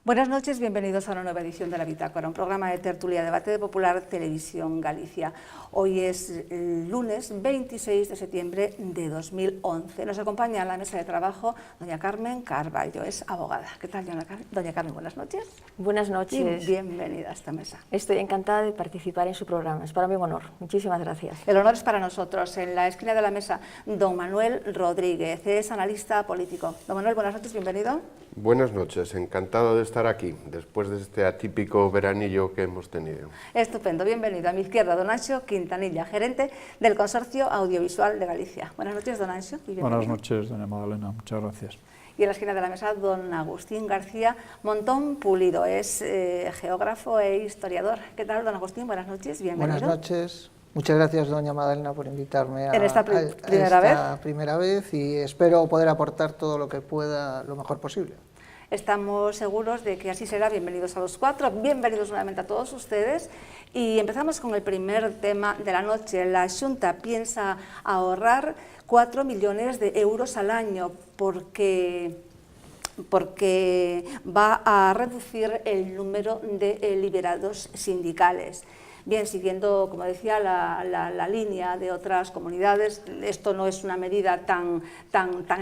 Buenas noches, bienvenidos a una nueva edición de La Bitácora, un programa de tertulia, debate de Popular Televisión Galicia. Hoy es el lunes 26 de septiembre de 2011. Nos acompaña en la mesa de trabajo doña Carmen Carballo, es abogada. ¿Qué tal, doña Carmen? Buenas noches. Buenas noches. Y bienvenida a esta mesa. Estoy encantada de participar en su programa, es para mí un honor. Muchísimas gracias. El honor es para nosotros. En la esquina de la mesa, don Manuel Rodríguez, es analista político. Don Manuel, buenas noches, bienvenido. Buenas noches, encantado de estar aquí, después de este atípico veranillo que hemos tenido. Estupendo, bienvenido. A mi izquierda, don Anxo Quintanilla, gerente del Consorcio Audiovisual de Galicia. Buenas noches, don Anxo. Buenas noches, doña Magdalena, muchas gracias. Y en la esquina de la mesa, don Agustín García Montón Pulido, es geógrafo e historiador. ¿Qué tal, don Agustín? Buenas noches, bienvenido. Buenas noches. Muchas gracias, doña Magdalena, por invitarme a esta primera vez y espero poder aportar todo lo que pueda, lo mejor posible. Estamos seguros de que así será. Bienvenidos a los cuatro, bienvenidos nuevamente a todos ustedes. Y empezamos con el primer tema de la noche. La Xunta piensa ahorrar 4 millones de euros al año porque va a reducir el número de liberados sindicales. Bien, siguiendo, como decía, la línea de otras comunidades, esto no es una medida tan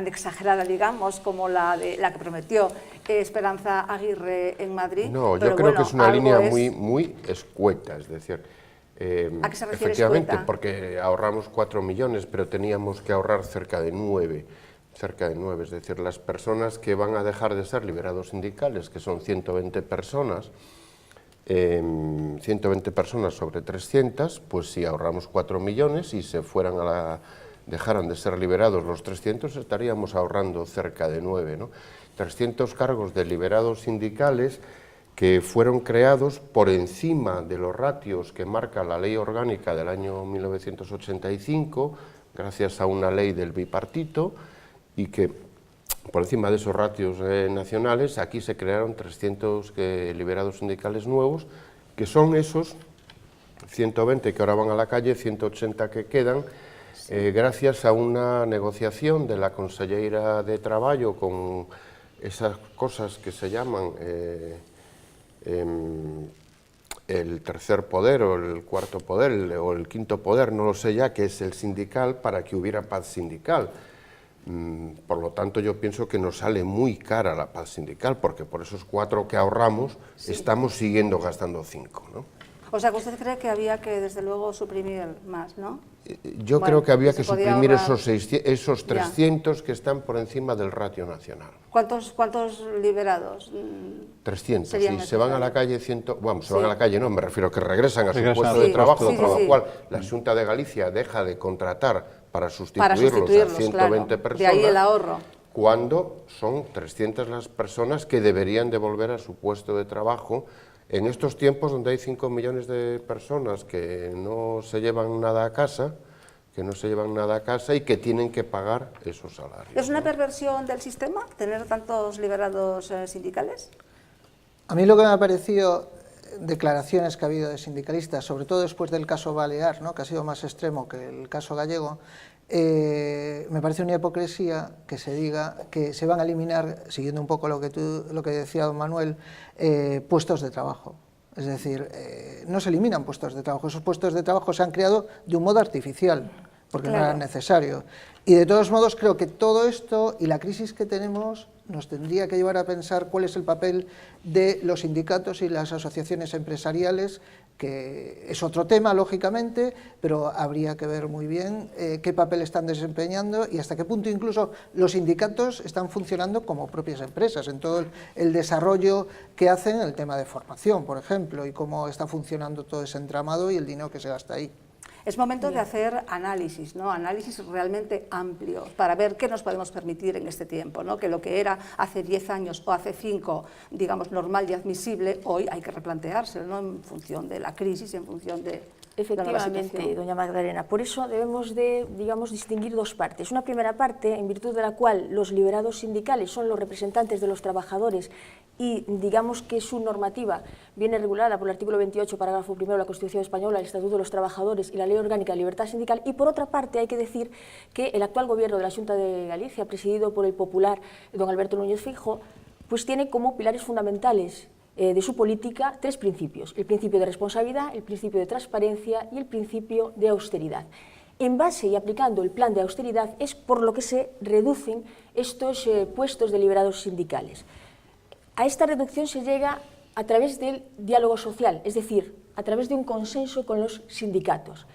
exagerada, digamos, como la que prometió Esperanza Aguirre en Madrid. No, yo creo que es una línea muy escueta, es decir, ¿a qué se refiere efectivamente, escueta? Porque ahorramos 4 millones, pero teníamos que ahorrar cerca de 9, es decir, las personas que van a dejar de ser liberados sindicales, que son 120 personas, 120 personas sobre 300, pues si ahorramos 4 millones y se fueran dejaran de ser liberados los 300, estaríamos ahorrando cerca de 9, ¿no? 300 cargos de liberados sindicales que fueron creados por encima de los ratios que marca la Ley Orgánica del año 1985, gracias a una ley del bipartito, y que por encima de esos ratios nacionales, aquí se crearon 300 liberados sindicales nuevos, que son esos 120 que ahora van a la calle, 180 que quedan, gracias a una negociación de la Conselleira de Traballo con esas cosas que se llaman el tercer poder o el cuarto poder o el quinto poder, no lo sé ya, que es el sindical, para que hubiera paz sindical. Por lo tanto, yo pienso que nos sale muy cara la paz sindical, porque por esos 4 que ahorramos estamos siguiendo gastando 5, ¿no? O sea, que usted cree que había que, desde luego, suprimir más, ¿no? Yo creo que había que suprimir ahorrar esos 300 que están por encima del ratio nacional. ¿Cuántos liberados? 300, si se van a la calle, se van a la calle, no, me refiero que regresan a su puesto de de trabajo, sí, por lo cual la Xunta de Galicia deja de contratar para sustituirlos a 120 claro, personas, de ahí el ahorro. Cuando son 300 las personas que deberían de volver a su puesto de trabajo en estos tiempos donde hay 5 millones de personas que no se llevan nada a casa, y que tienen que pagar esos salarios. ¿Es una perversión del sistema tener tantos liberados sindicales? A mí lo que me ha parecido, declaraciones que ha habido de sindicalistas, sobre todo después del caso Balear, ¿no?, que ha sido más extremo que el caso gallego, me parece una hipocresía que se diga que se van a eliminar, siguiendo un poco lo que decía don Manuel, puestos de trabajo. Es decir, no se eliminan puestos de trabajo, esos puestos de trabajo se han creado de un modo artificial, porque no era necesario. Y de todos modos creo que todo esto y la crisis que tenemos nos tendría que llevar a pensar cuál es el papel de los sindicatos y las asociaciones empresariales, que es otro tema, lógicamente, pero habría que ver muy bien qué papel están desempeñando y hasta qué punto incluso los sindicatos están funcionando como propias empresas, en todo el desarrollo que hacen en el tema de formación, por ejemplo, y cómo está funcionando todo ese entramado y el dinero que se gasta ahí. Es momento de hacer análisis, ¿no? Análisis realmente amplios para ver qué nos podemos permitir en este tiempo, ¿no? Que lo que era hace 10 años o hace 5, digamos, normal y admisible, hoy hay que replanteárselo, ¿no?, en función de la crisis, en función de... Efectivamente, doña Magdalena. Por eso debemos de, digamos, distinguir dos partes. Una primera parte, en virtud de la cual los liberados sindicales son los representantes de los trabajadores y digamos que su normativa viene regulada por el artículo 28, parágrafo primero de la Constitución Española, el Estatuto de los Trabajadores y la Ley Orgánica de Libertad Sindical. Y por otra parte hay que decir que el actual gobierno de la Xunta de Galicia, presidido por el popular don Alberto Núñez Feijóo, pues tiene como pilares fundamentales de su política 3 principios: el principio de responsabilidad, el principio de transparencia y el principio de austeridad. En base y aplicando el plan de austeridad es por lo que se reducen estos puestos de liberados sindicales. A esta reducción se llega a través del diálogo social, es decir, a través de un consenso con los sindicatos.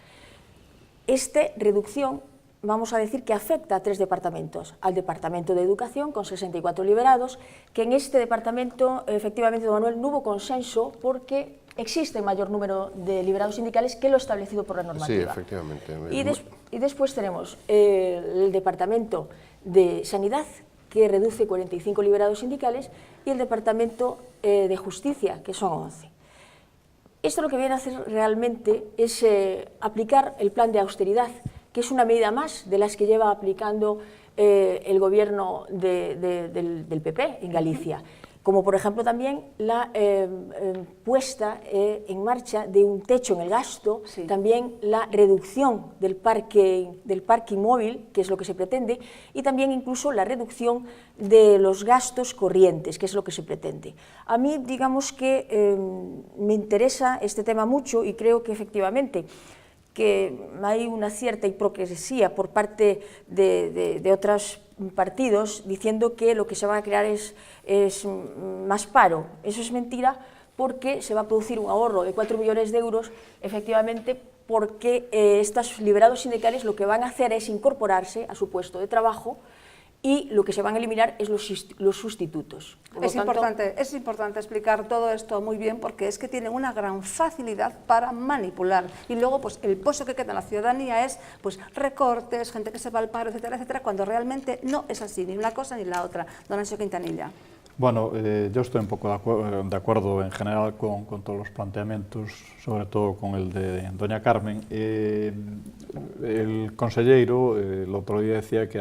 Esta reducción, vamos a decir que afecta a 3 departamentos: al Departamento de Educación, con 64 liberados, que en este departamento, efectivamente, don Manuel, no hubo consenso porque existe mayor número de liberados sindicales que lo establecido por la normativa. Sí, efectivamente. Y después tenemos el Departamento de Sanidad, que reduce 45 liberados sindicales, y el Departamento de Justicia, que son 11. Esto lo que viene a hacer realmente es aplicar el plan de austeridad, que es una medida más de las que lleva aplicando el gobierno del PP en Galicia, como por ejemplo también la puesta en marcha de un techo en el gasto, sí, también la reducción del parque móvil, que es lo que se pretende, y también incluso la reducción de los gastos corrientes, que es lo que se pretende. A mí, digamos que me interesa este tema mucho y creo que efectivamente que hay una cierta hipocresía por parte de otros partidos diciendo que lo que se va a crear es más paro. Eso es mentira, porque se va a producir un ahorro de 4 millones de euros, efectivamente, porque estos liberados sindicales lo que van a hacer es incorporarse a su puesto de trabajo, y lo que se van a eliminar es los sustitutos. Es importante explicar todo esto muy bien, porque es que tienen una gran facilidad para manipular, y luego pues el pozo que queda en la ciudadanía es pues recortes, gente que se va al paro, etcétera, etcétera, cuando realmente no es así, ni una cosa ni la otra. Don Anxo Quintanilla. Bueno, yo estoy un poco de acuerdo en general con todos los planteamientos, sobre todo con el de doña Carmen. El conselleiro el otro día decía que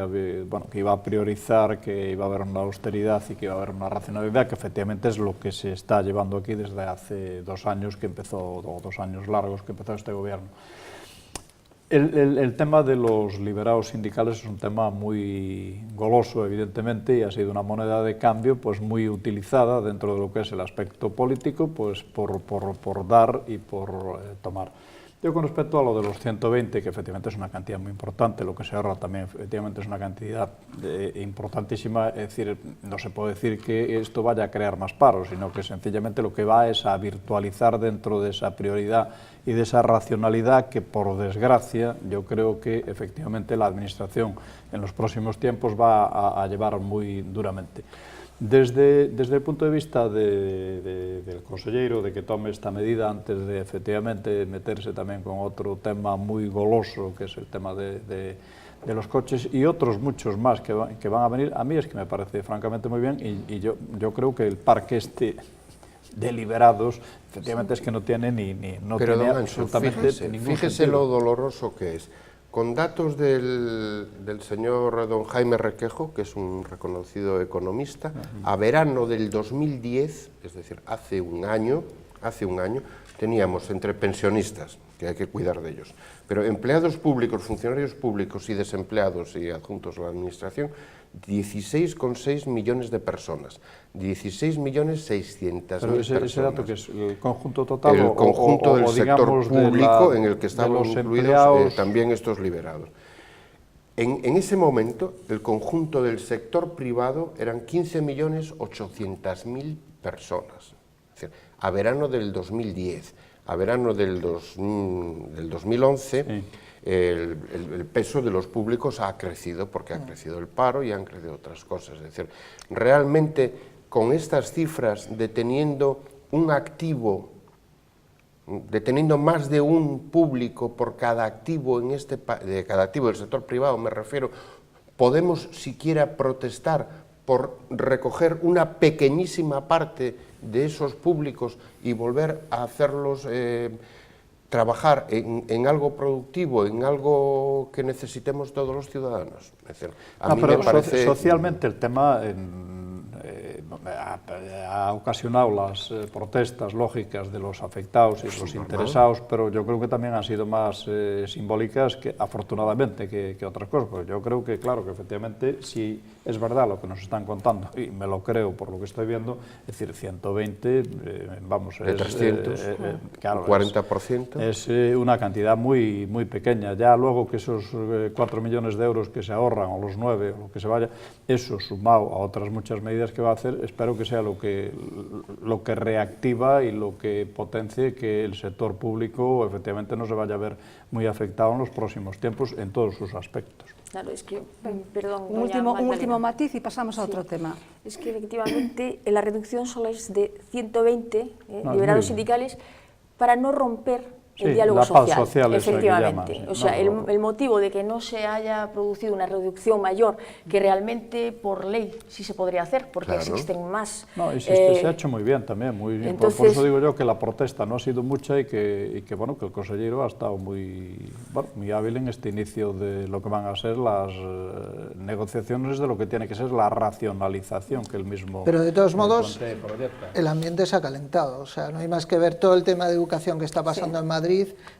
iba a priorizar, que iba a haber una austeridad y que iba a haber una racionalidad, que efectivamente es lo que se está llevando aquí desde hace 2 años que empezó, o 2 años largos que empezó este gobierno. El tema de los liberados sindicales es un tema muy goloso, evidentemente, y ha sido una moneda de cambio pues muy utilizada dentro de lo que es el aspecto político, pues por dar y por tomar. Yo, con respecto a lo de los 120, que efectivamente es una cantidad muy importante, lo que se ahorra también efectivamente es una cantidad importantísima, es decir, no se puede decir que esto vaya a crear más paro, sino que sencillamente lo que va es a virtualizar dentro de esa prioridad y de esa racionalidad que, por desgracia, yo creo que efectivamente la Administración en los próximos tiempos va a llevar muy duramente. Desde el punto de vista del conselleiro, de que tome esta medida antes de efectivamente meterse también con otro tema muy goloso, que es el tema de los coches y otros muchos más que van a venir, a mí es que me parece francamente muy bien, y yo creo que el parque de liberados, efectivamente es que no tiene no Pero, tiene don Anxo, absolutamente ningún fíjese sentido. lo doloroso que es. Con datos del señor don Jaime Requejo, que es un reconocido economista, a verano del 2010, es decir, hace un año, teníamos entre pensionistas, que hay que cuidar de ellos, pero empleados públicos, funcionarios públicos y desempleados y adjuntos a la Administración, 16,6 millones de personas, 16.600.000 personas. Ese dato que es el conjunto total, el conjunto del sector público en el que estaban incluidos también estos liberados. En ese momento, el conjunto del sector privado eran 15.800.000 personas. Es decir, a verano del 2010, a verano del 2011, sí, el peso de los públicos ha crecido, porque ha crecido el paro y han crecido otras cosas. Es decir, realmente con estas cifras, deteniendo un activo, deteniendo más de un público por cada activo de cada activo del sector privado, me refiero, podemos siquiera protestar por recoger una pequeñísima parte de esos públicos y volver a hacerlos trabajar en algo productivo, en algo que necesitemos todos los ciudadanos. Es decir, a mí me parece... Socialmente el tema ha ocasionado las protestas lógicas de los afectados y los interesados, pero yo creo que también han sido más simbólicas, que afortunadamente, que otras cosas. Porque yo creo que, claro, que efectivamente, si es verdad lo que nos están contando, y me lo creo por lo que estoy viendo, es decir, 120, vamos, de 300, claro, 40%. Es una cantidad muy, muy pequeña. Ya luego que esos 4 millones de euros que se ahorran, o los 9, o lo que se vaya, eso sumado a otras muchas medidas que va a hacer, espero que sea lo que reactiva y lo que potencie que el sector público efectivamente no se vaya a ver muy afectado en los próximos tiempos en todos sus aspectos. Claro, es que, perdón, un último matiz y pasamos a otro tema. Es que efectivamente la reducción solo es de 120 No, liberados sindicales para no romper el diálogo la paz social, social efectivamente. llama, O sea, el motivo de que no se haya producido una reducción mayor, que realmente por ley sí se podría hacer, porque existen más. No, y se ha hecho muy bien también, muy bien. Entonces, por eso digo yo que la protesta no ha sido mucha y que bueno, que el consejero ha estado muy hábil en este inicio de lo que van a ser las negociaciones de lo que tiene que ser la racionalización que el mismo. Pero de todos modos, el ambiente se ha calentado. O sea, no hay más que ver todo el tema de educación que está pasando en Madrid.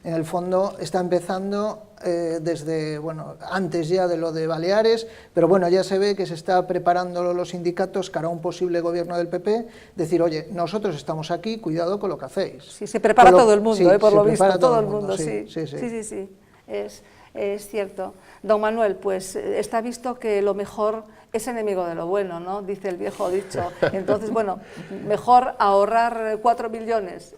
En el fondo está empezando desde, bueno, antes ya de lo de Baleares, pero bueno, ya se ve que se está preparando los sindicatos cara a un posible gobierno del PP, decir, oye, nosotros estamos aquí, cuidado con lo que hacéis. Sí, se prepara todo el mundo, sí, por lo visto, todo el mundo, mundo, sí. Es cierto. Don Manuel, pues está visto que lo mejor es enemigo de lo bueno, ¿no? Dice el viejo dicho. Entonces, bueno, mejor ahorrar 4 millones,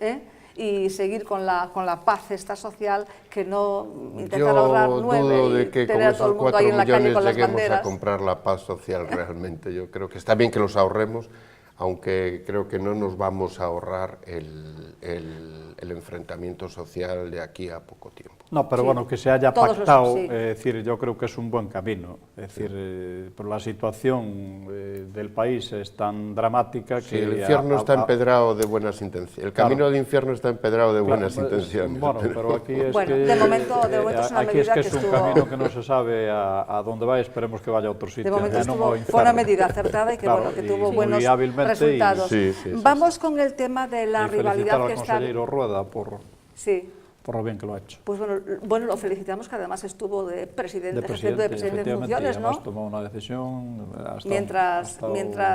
y seguir con la paz esta social, que no intentar ahorrar 9 y tener a todo el mundo ahí en la calle con las banderas. A comprar la paz social realmente. Yo creo que está bien que los ahorremos, aunque creo que no nos vamos a ahorrar el enfrentamiento social de aquí a poco tiempo. No, pero bueno, que se haya pactado, es decir, yo creo que es un buen camino. Es decir, por la situación del país es tan dramática que... el infierno está empedrado de buenas intenciones. El camino del infierno está empedrado de buenas intenciones. Bueno, pero aquí es que... de momento es una medida que es un camino que no se sabe a dónde va, y esperemos que vaya a otro sitio. De momento fue una medida acertada y que, bueno, que tuvo buenos resultados. Vamos con el tema de la rivalidad que está... Felicitar al consejero Rueda por lo bien que lo ha hecho. Pues bueno, lo felicitamos, que además estuvo de presidente en funciones, ¿no? Tomó una decisión, mientras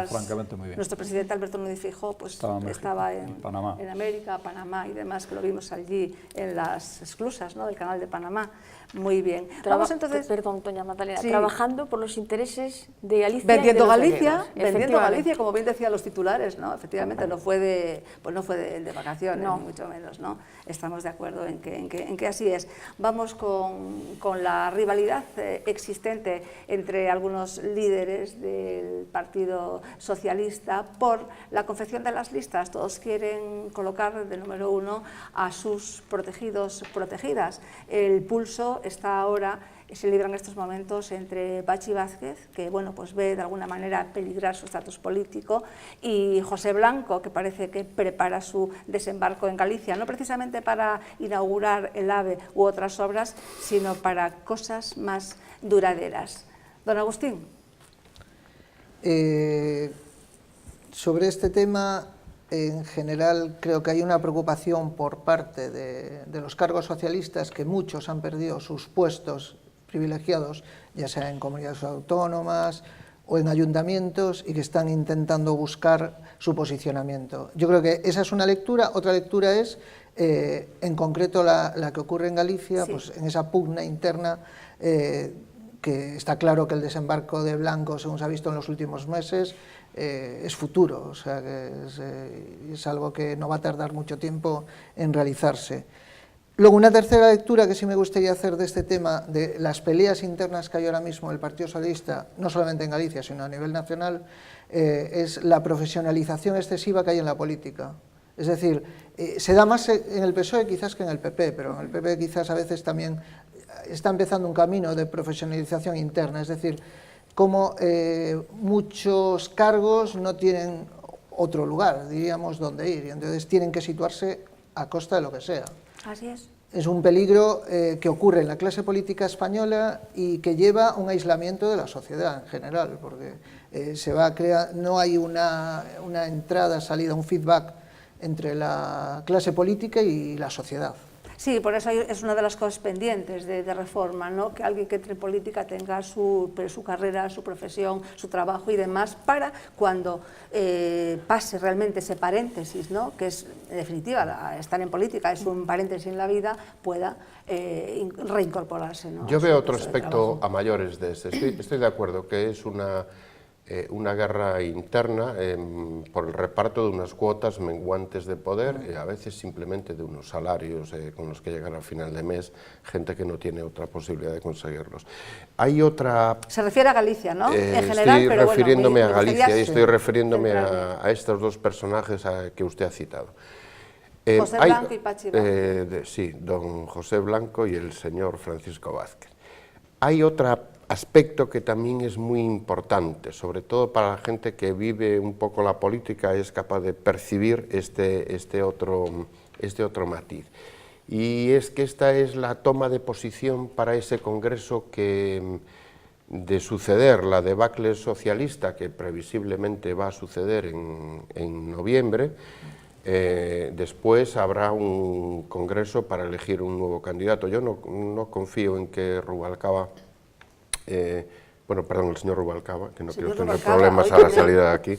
francamente muy bien. Nuestro presidente Alberto Núñez Feijóo pues, estaba en América, Panamá y demás, que lo vimos allí en las esclusas, ¿no?, del canal de Panamá. Muy bien. Vamos entonces... Perdón, doña Magdalena, trabajando por los intereses de Galicia. Vendiendo Galicia, como bien decían los titulares, ¿no? Efectivamente, no fue de vacaciones, ni mucho menos, ¿no? Estamos de acuerdo en que así es. Vamos con la rivalidad existente entre algunos líderes del Partido Socialista por la confección de las listas. Todos quieren colocar de número 1 a sus protegidos, protegidas. El pulso está ahora, se libra en estos momentos entre Pachi Vázquez, que bueno, pues ve de alguna manera peligrar su estatus político, y José Blanco, que parece que prepara su desembarco en Galicia, no precisamente para inaugurar el AVE u otras obras, sino para cosas más duraderas. Don Agustín. Sobre este tema, en general, creo que hay una preocupación por parte de los cargos socialistas, que muchos han perdido sus puestos privilegiados, ya sea en comunidades autónomas o en ayuntamientos, y que están intentando buscar su posicionamiento. Yo creo que esa es una lectura. Otra lectura es, en concreto, la que ocurre en Galicia, pues en esa pugna interna, que está claro que el desembarco de Blanco, según se ha visto en los últimos meses, es futuro, o sea que es algo que no va a tardar mucho tiempo en realizarse. Luego, una tercera lectura que sí me gustaría hacer de este tema, de las peleas internas que hay ahora mismo en el Partido Socialista, no solamente en Galicia, sino a nivel nacional, es la profesionalización excesiva que hay en la política. Es decir, se da más en el PSOE quizás que en el PP, pero en el PP quizás a veces también está empezando un camino de profesionalización interna, es decir, como muchos cargos no tienen otro lugar, diríamos, donde ir, y entonces tienen que situarse a costa de lo que sea. Así es. Es un peligro que ocurre en la clase política española y que lleva a un aislamiento de la sociedad en general, porque se va a crear, no hay una entrada, salida, un feedback entre la clase política y la sociedad. Sí, por eso es una de las cosas pendientes de reforma, ¿no? Que alguien que entre en política tenga su carrera, su profesión, su trabajo y demás, para cuando pase realmente ese paréntesis, ¿no? Que es, en definitiva, estar en política es un paréntesis en la vida, pueda reincorporarse, ¿no? Yo veo otro aspecto a mayores de ese. Estoy de acuerdo que es una guerra interna por el reparto de unas cuotas menguantes de poder, a veces simplemente de unos salarios con los que llegan al final de mes, gente que no tiene otra posibilidad de conseguirlos. Hay otra... Se refiere a Galicia, ¿no? En general, estoy pero refiriéndome bueno, a Galicia y estoy refiriéndome centrarme. a estos dos personajes que usted ha citado. José Blanco y Pachi Vázquez. Sí, don José Blanco y el señor Francisco Vázquez. Hay otro aspecto que también es muy importante, sobre todo para la gente que vive un poco la política, es capaz de percibir este otro matiz. Y es que esta es la toma de posición para ese congreso que, de suceder la debacle socialista, que previsiblemente va a suceder en noviembre. Después habrá un congreso para elegir un nuevo candidato. Yo no confío en que Rubalcaba, el señor Rubalcaba, que no quiero tener problemas a la salida de aquí,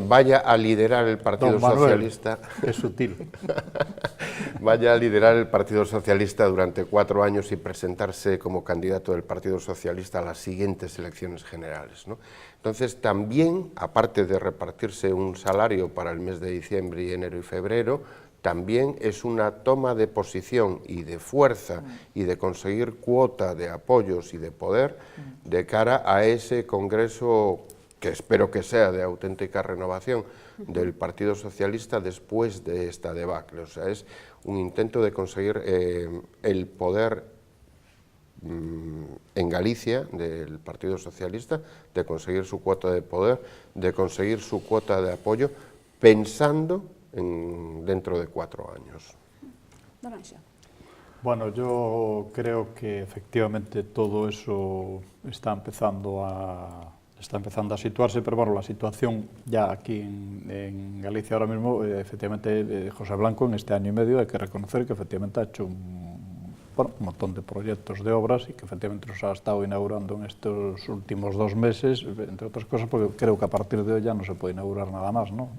vaya a liderar el Partido Socialista. Es sutil. Vaya a liderar el Partido Socialista durante 4 años y presentarse como candidato del Partido Socialista a las siguientes elecciones generales, ¿no? Entonces también, aparte de repartirse un salario para el mes de diciembre y enero y febrero, también es una toma de posición y de fuerza y de conseguir cuota de apoyos y de poder de cara a ese congreso que espero que sea de auténtica renovación del Partido Socialista después de esta debacle. O sea, es un intento de conseguir el poder en Galicia del Partido Socialista, de conseguir su cuota de poder, de conseguir su cuota de apoyo, pensando dentro de 4 años. Bueno, yo creo que efectivamente todo eso está empezando a situarse, pero bueno, la situación ya aquí en Galicia ahora mismo, efectivamente, José Blanco en este año y medio hay que reconocer que efectivamente ha hecho un montón de proyectos de obras y que efectivamente los ha estado inaugurando en estos últimos 2 meses, entre otras cosas porque creo que a partir de hoy ya no se puede inaugurar nada más, ¿no?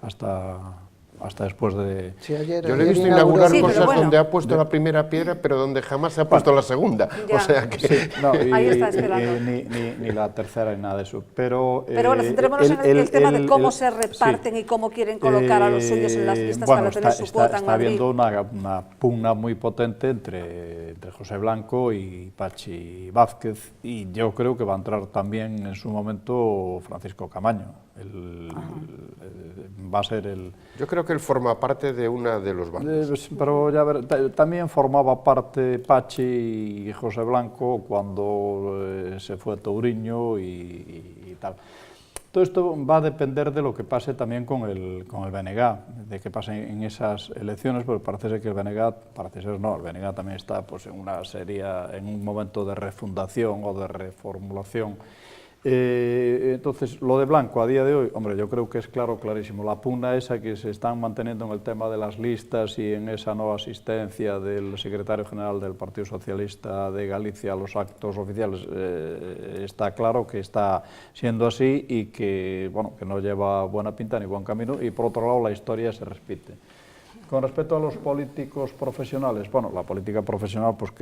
Hasta después de... Sí, yo le he visto inaugurar cosas donde ha puesto la primera piedra, pero donde jamás se ha puesto la segunda. Ya. O sea que... Sí, no, ahí está esperando. Ni la tercera ni nada de eso. Pero bueno, centrémonos en el tema de cómo se reparten y cómo quieren colocar a los suyos en las listas para tener su cuota en Madrid. Está habiendo una pugna muy potente entre José Blanco y Pachi Vázquez, y yo creo que va a entrar también en su momento Francisco Camaño. Va a ser el... Yo creo que él forma parte de una de los bandos. Pero ya también formaba parte Pachi y José Blanco cuando se fue a Touriño y tal. Todo esto va a depender de lo que pase también con el BNG, de que pase en esas elecciones, porque parece ser que el BNG, el BNG también está pues, en un momento de refundación o de reformulación. Entonces, lo de Blanco a día de hoy, hombre, yo creo que es clarísimo. La pugna esa que se están manteniendo en el tema de las listas y en esa no asistencia del secretario general del Partido Socialista de Galicia a los actos oficiales, está claro que está siendo así y que, bueno, que no lleva buena pinta ni buen camino, y por otro lado la historia se repite. Con respecto a los políticos profesionales, bueno, la política profesional, pues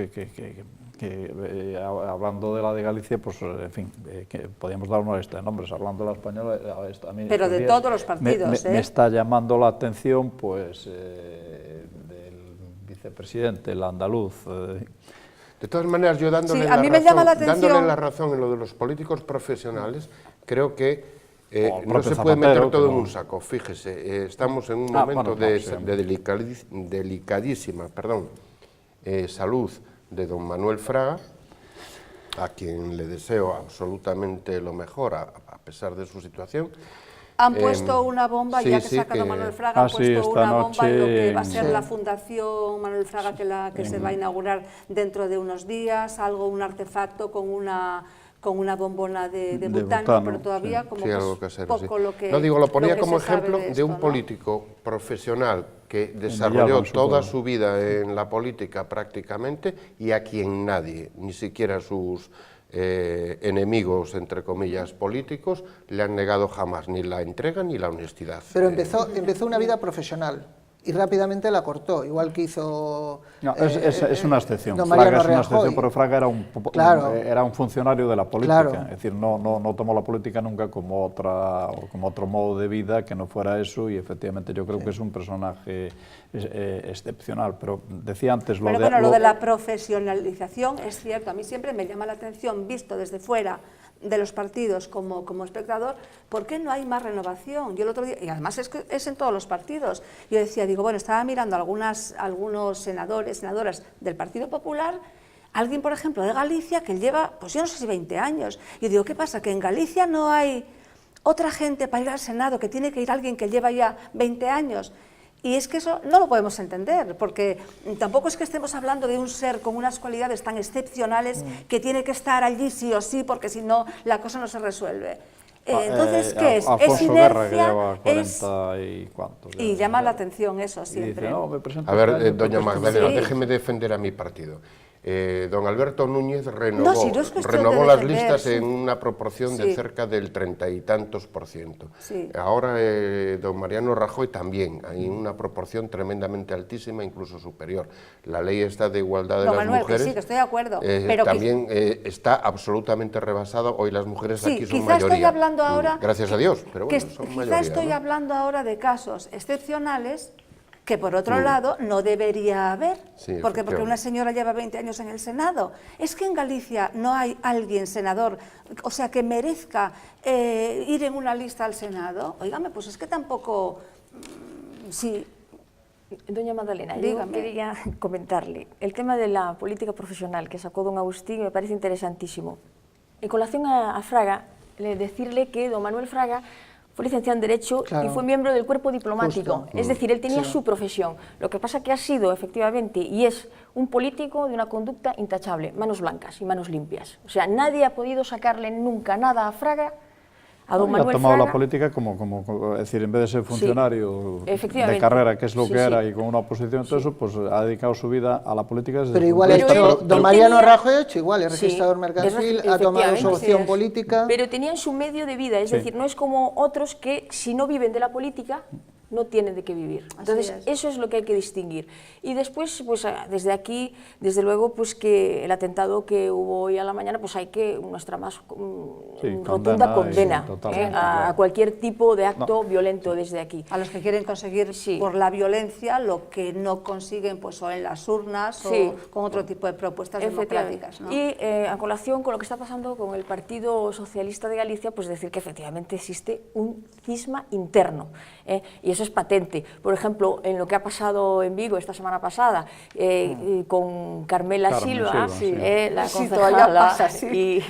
hablando de la de Galicia, pues en fin, que podríamos dar una lista de nombres, hablando de la española, a mí pero de todos los partidos, me está llamando la atención, pues, del vicepresidente, el andaluz. De todas maneras, yo dándole la razón en lo de los políticos profesionales, creo que no se puede meter todo en un saco. Fíjese, estamos en un momento de delicadísima salud de don Manuel Fraga, a quien le deseo absolutamente lo mejor, a pesar de su situación. Han puesto una bomba, ya que sacan a Manuel Fraga, han puesto una bomba en lo que va a ser la Fundación Manuel Fraga, que se va a inaugurar dentro de unos días, un artefacto con con una bombona de butano, pero todavía como sí, algo casero, poco sí. lo que... No digo, lo ponía que como se sabe ejemplo de de esto, un ¿no? político profesional que desarrolló en su toda pueblo. su vida en la política prácticamente y a quien nadie, ni siquiera sus enemigos, entre comillas, políticos, le han negado jamás ni la entrega ni la honestidad. Pero empezó una vida profesional y rápidamente la cortó, igual que hizo No, es una excepción. don Fraga Mariano es una Rajoy. excepción, pero Fraga era un funcionario de la política. Claro. Es decir, no tomó la política nunca como otro modo de vida que no fuera eso, y efectivamente yo creo que es un personaje excepcional. Pero decía antes Pero bueno, lo de la profesionalización es cierto. A mí siempre me llama la atención, visto desde fuera de los partidos como espectador, ¿por qué no hay más renovación? Yo el otro día, y además es en todos los partidos, yo decía, bueno, estaba mirando algunos senadores, senadoras del Partido Popular, alguien, por ejemplo, de Galicia, que lleva, pues yo no sé si 20 años, y yo digo, ¿qué pasa? ¿Que en Galicia no hay otra gente para ir al Senado, que tiene que ir alguien que lleva ya 20 años? Y es que eso no lo podemos entender, porque tampoco es que estemos hablando de un ser con unas cualidades tan excepcionales que tiene que estar allí sí o sí, porque si no la cosa no se resuelve. Entonces, ¿qué es? Alfonso Es Guerra, que inercia, lleva 40 y cuántos. y llama la atención eso siempre. Dice, no, me presento A ver, este año doña porque Magdalena, Sí. déjeme defender a mi partido. Don Alberto Núñez No, si no es cuestión renovó de las defender, listas sí. en una proporción de Sí. cerca del 30 y tantos %. Sí. Ahora don Mariano Rajoy también, hay una proporción tremendamente altísima, incluso superior. La ley esta de igualdad de Don las Manuel, que mujeres sí, que estoy de acuerdo, pero también está absolutamente rebasada. Hoy las mujeres Sí, aquí son quizá mayoría. estoy hablando ahora... Gracias a Dios, pero bueno, son quizá mayoría, estoy ¿no? hablando ahora de casos excepcionales que, por otro lado, no debería haber. Sí, porque efectivamente. una señora lleva 20 años en el Senado. Es que en Galicia no hay alguien senador, o sea, que merezca ir en una lista al Senado. Óigame, pues es que tampoco... sí. Doña Magdalena, yo Dígame. quería comentarle el tema de la política profesional que sacó don Agustín, me parece interesantísimo. En colación a Fraga, decirle que don Manuel Fraga fue licenciado en Derecho Claro. y fue miembro del cuerpo diplomático. Justo. Es decir, él tenía Sí. su profesión. Lo que pasa que ha sido, efectivamente, y es un político de una conducta intachable, manos blancas y manos limpias. O sea, nadie ha podido sacarle nunca nada a Fraga, a don ha Manuel tomado Fraga. la política como, es decir, en vez de ser funcionario de efectivamente. carrera, que es lo Sí, que era, sí. y con una oposición, todo eso, pues ha dedicado su vida a la política desde Pero el igual punto ha de vista- hecho, don Mariano Rajoy ha hecho igual, es Sí, registrador mercantil, es ha tomado su efectivamente. opción política. Pero tenían su medio de vida, es Sí. decir, no es como otros que si no viven de la política no tienen de qué vivir. Entonces, es. eso es lo que hay que distinguir. Y después, pues desde aquí, desde luego, pues que el atentado que hubo hoy a la mañana, pues hay que nuestra más rotunda condena sí, totalmente, a claro. cualquier tipo de acto violento desde aquí. A los que quieren conseguir Sí. por la violencia lo que no consiguen pues o en las urnas Sí. o con otro tipo de propuestas Efectivamente. democráticas, ¿no? Y a colación con lo que está pasando con el Partido Socialista de Galicia, pues decir que efectivamente existe un cisma interno, y eso es patente. Por ejemplo, en lo que ha pasado en Vigo esta semana pasada con Carmela Carmen Silva, Silva, sí. la Sí, todavía concejala pasa, sí.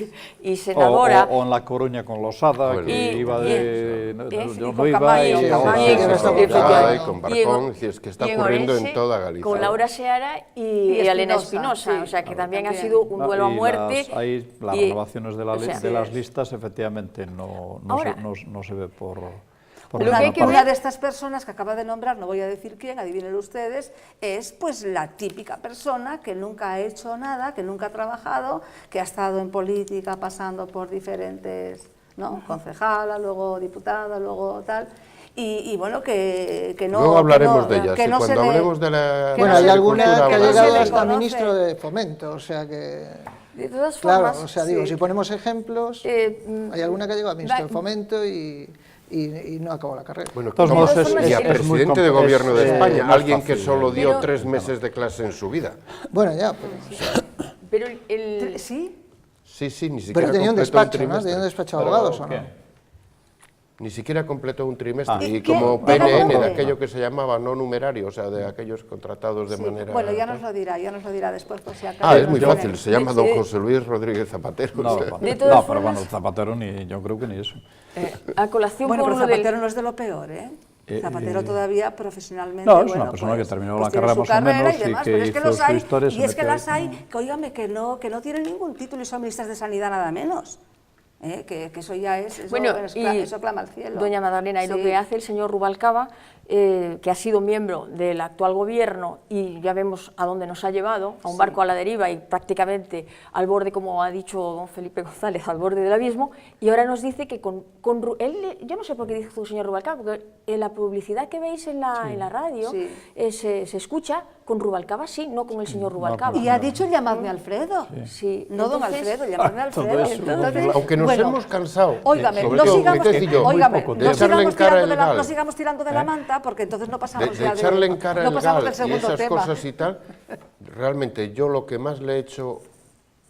y senadora. O en La Coruña con Losada, Bueno. que Y- iba y- de... y yo con no iba Camayo, y... Camayo, Sí, con efectivamente. Losada y con Y en- Barcón, es que está y en ocurriendo en Orense, toda Galicia. con Laura Seara y Elena Espinosa, sí. o sea que también ha También. sido un No, duelo a y muerte. ahí las y- renovaciones de, o sea, de las listas efectivamente no Ahora- se ve por Lo que ninguna hay que parte. Una de estas personas que acaba de nombrar, no voy a decir quién, adivinen ustedes, es pues la típica persona que nunca ha hecho nada, que nunca ha trabajado, que ha estado en política pasando por diferentes, ¿no? Concejala, luego diputada, luego tal, y bueno, que no... Luego hablaremos que no- de ellas. que y no se cuando le- hablemos de la... que Bueno, no hay se- alguna que ha que no se llegado le hasta conoce. ministro de Fomento, o sea que... De todas Claro, formas, o sea, digo, sí. si ponemos ejemplos, hay alguna que llegó a ministro va- de Fomento y no acabó la carrera. Bueno, De todos ¿cómo? modos, es- y a es muy presidente de gobierno de es España, más alguien que fácil, solo dio Pero- 3 meses de clase en su vida. Bueno, ya, pero, pero el, ¿Sí? Sí, ni siquiera pero tenía un completó despacho, ¿no? trimestre. Tenía un despacho de Pero, abogados, ¿o no? ¿qué? Ni siquiera completó un trimestre. Ah. Y ¿Y qué? como ¿De PNN, dónde? de aquello que se llamaba no numerario, o sea, de aquellos contratados de Sí. manera... Bueno, ya nos lo dirá después, por si acaso. Ah, es muy Nos fácil, viene. se llama don Sí. José Luis Rodríguez Zapatero. No, o sea. De todas no, pero formas- bueno, Zapatero ni, yo creo que ni eso. a colación Bueno, con pero lo del... Zapatero no es de lo peor, ¿eh? Zapatero todavía profesionalmente. No, es una persona que terminó la carrera más o menos y que hizo su historia. Y es que las hay, que óigame, que no tienen ningún título y son ministras de Sanidad nada menos. Que eso ya es, eso clama al cielo. Doña Magdalena, y lo que hace el señor Rubalcaba, que ha sido miembro del actual gobierno y ya vemos a dónde nos ha llevado, a un barco a la deriva y prácticamente al borde, como ha dicho don Felipe González, al borde del abismo, y ahora nos dice que él, yo no sé por qué dijo el señor Rubalcaba, porque en la publicidad que veis en la radio se escucha con Rubalcaba, sí, no con el señor Rubalcaba. Y ha dicho llamadme Alfredo. Sí. No don Alfredo, llamadme Alfredo. Entonces, aunque nos hemos cansado. Óigame, no sigamos tirando de la manta, porque entonces no pasamos de ya echarle en cara el GAL del segundo y esas tema. cosas y tal. Realmente yo lo que más le he hecho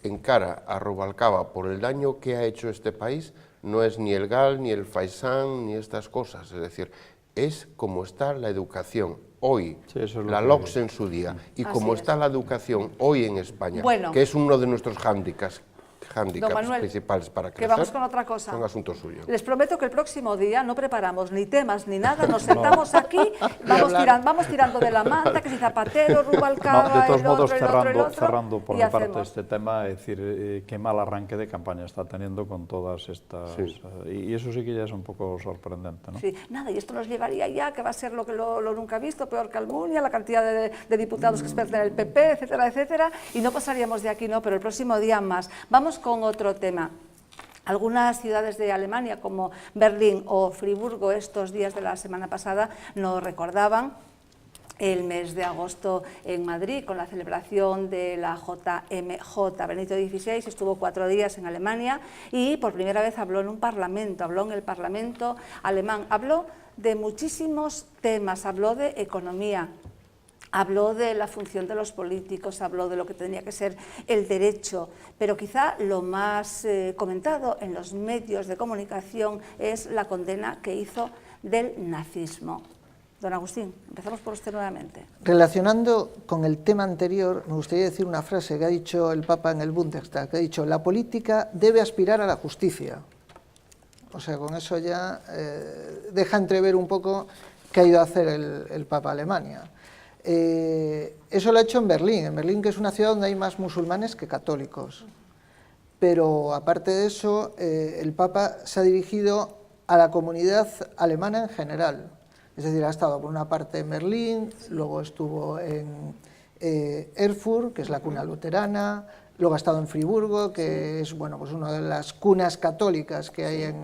en cara a Rubalcaba por el daño que ha hecho este país no es ni el GAL, ni el Faisán, ni estas cosas. Es decir, es como está la educación hoy, la LOCSE en su día, y como está la educación hoy en España, que es uno de nuestros hándicaps principales para crecer, que vamos con otra cosa. Son asuntos suyos. Les prometo que el próximo día no preparamos ni temas ni nada, nos sentamos aquí, vamos tirando de la manta, que si Zapatero, Rubalcaba, de todos modos, el otro, cerrando por mi parte este tema, es decir, qué mal arranque de campaña está teniendo con todas estas... Y eso sí que ya es un poco sorprendente, ¿no? Sí, nada, y esto nos llevaría ya, que va a ser lo que lo nunca visto, peor que Almunia, la cantidad de diputados que esperan el PP, etcétera, etcétera, y no pasaríamos de aquí, no, pero el próximo día más. Vamos con otro tema. Algunas ciudades de Alemania, como Berlín o Friburgo, estos días de la semana pasada nos recordaban el mes de agosto en Madrid, con la celebración de la JMJ. Benito XVI estuvo 4 días en Alemania y por primera vez habló en un parlamento, habló en el parlamento alemán, habló de muchísimos temas, habló de economía, habló de la función de los políticos, habló de lo que tenía que ser el derecho, pero quizá lo más comentado en los medios de comunicación es la condena que hizo del nazismo. Don Agustín, empezamos por usted nuevamente. Relacionando con el tema anterior, me gustaría decir una frase que ha dicho el Papa en el Bundestag, que ha dicho: la política debe aspirar a la justicia. O sea, con eso ya deja entrever un poco qué ha ido a hacer el Papa a Alemania. Eso lo ha hecho en Berlín, que es una ciudad donde hay más musulmanes que católicos. Pero aparte de eso, el Papa se ha dirigido a la comunidad alemana en general. Es decir, ha estado por una parte en Berlín, luego estuvo en Erfurt, que es la cuna luterana, luego ha estado en Friburgo, que es bueno, pues una de las cunas católicas que hay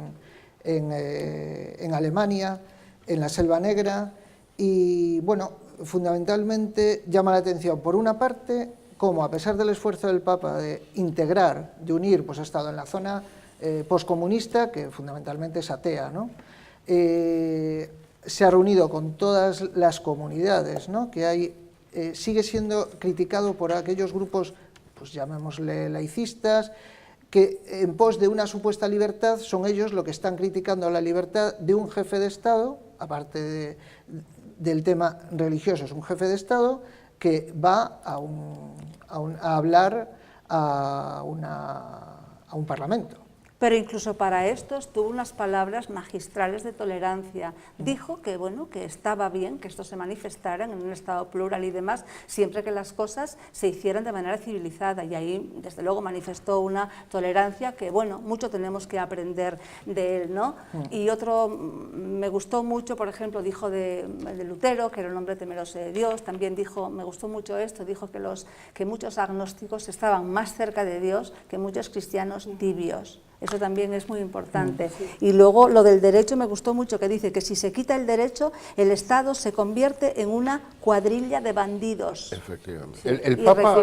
en Alemania, en la Selva Negra, y bueno, fundamentalmente llama la atención, por una parte, cómo a pesar del esfuerzo del Papa de integrar, de unir, pues ha estado en la zona poscomunista, que fundamentalmente es atea, ¿no? Se ha reunido con todas las comunidades, ¿no? Que hay, sigue siendo criticado por aquellos grupos, pues llamémosle laicistas, que en pos de una supuesta libertad son ellos los que están criticando la libertad de un jefe de Estado, aparte del tema religioso, es un jefe de Estado que va a hablar a un parlamento. Pero incluso para estos tuvo unas palabras magistrales de tolerancia. Dijo que, bueno, que estaba bien que estos se manifestaran en un Estado plural y demás, siempre que las cosas se hicieran de manera civilizada. Y ahí, desde luego, manifestó una tolerancia que, bueno, mucho tenemos que aprender de él, ¿no? Y otro, me gustó mucho, por ejemplo, dijo de Lutero, que era un hombre temeroso de Dios. También dijo, me gustó mucho esto, dijo que muchos agnósticos estaban más cerca de Dios que muchos cristianos tibios. Eso también es muy importante. Y luego lo del derecho me gustó mucho, que dice que si se quita el derecho, el Estado se convierte en una cuadrilla de bandidos. Efectivamente. Sí. El Papa,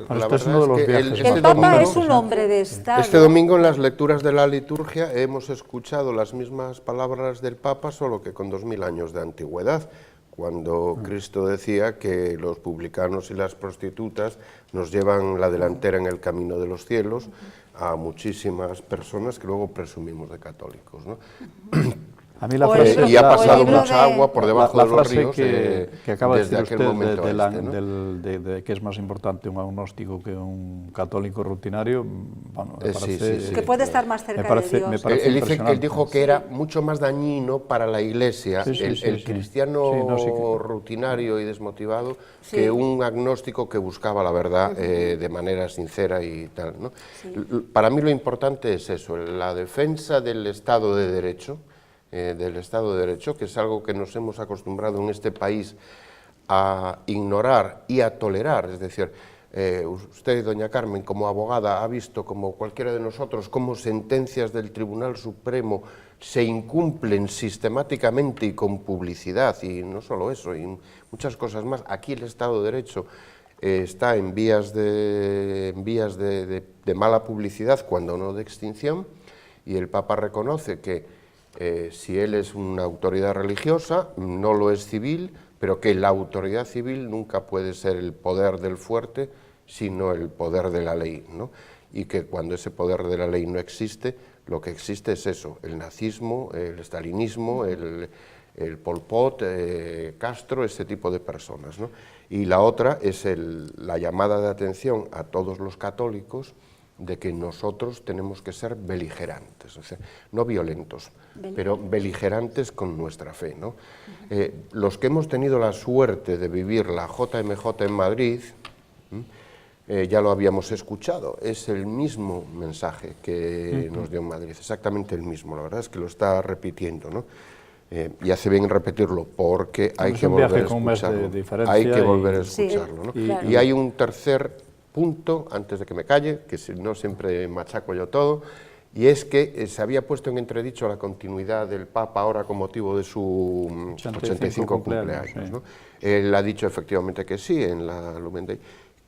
la verdad es que el Papa es un hombre de Estado. Este domingo en las lecturas de la liturgia hemos escuchado las mismas palabras del Papa, solo que con 2000 años de antigüedad, cuando Cristo decía que los publicanos y las prostitutas nos llevan la delantera en el camino de los cielos, a muchísimas personas que luego presumimos de católicos, ¿no? A mí la O el frase, libro- y ha o el pasado libro mucha de- agua por debajo la de los frase ríos que acaba de desde decir aquel usted momento a este, ¿no? de que es más importante un agnóstico que un católico rutinario, bueno, me Sí, parece, sí, sí. Que puede estar más cerca me parece, de Dios. me parece Él impresionante. dijo que era mucho más dañino para la Iglesia Sí, sí, el sí. cristiano Sí, no, sí que- rutinario y desmotivado Sí. que un agnóstico que buscaba la verdad de manera sincera y tal, ¿no? Para mí lo importante es eso, la defensa del Estado de Derecho, que es algo que nos hemos acostumbrado en este país a ignorar y a tolerar, es decir, usted, doña Carmen, como abogada, ha visto, como cualquiera de nosotros, cómo sentencias del Tribunal Supremo se incumplen sistemáticamente y con publicidad, y no solo eso, y muchas cosas más. Aquí el Estado de Derecho está en vías de mala publicidad, cuando no de extinción, y el Papa reconoce que si él es una autoridad religiosa, no lo es civil, pero que la autoridad civil nunca puede ser el poder del fuerte, sino el poder de la ley, ¿no? Y que cuando ese poder de la ley no existe, lo que existe es eso, el nazismo, el stalinismo, el Pol Pot, Castro, ese tipo de personas, ¿no? Y la otra es la llamada de atención a todos los católicos de que nosotros tenemos que ser beligerantes, o sea, no violentos, pero beligerantes con nuestra fe, ¿no? Los que hemos tenido la suerte de vivir la JMJ en Madrid, ya lo habíamos escuchado, es el mismo mensaje que nos dio en Madrid, exactamente el mismo, la verdad es que lo está repitiendo, ¿no? Y hace bien repetirlo porque hay que volver a escucharlo. Hay que volver a escucharlo, ¿no? Claro. Y hay un tercer punto, antes de que me calle, que si no siempre machaco yo todo, y es que se había puesto en entredicho la continuidad del Papa ahora con motivo de su 85 cumpleaños, ¿no? Él ha dicho efectivamente que sí, en la Lumen Day,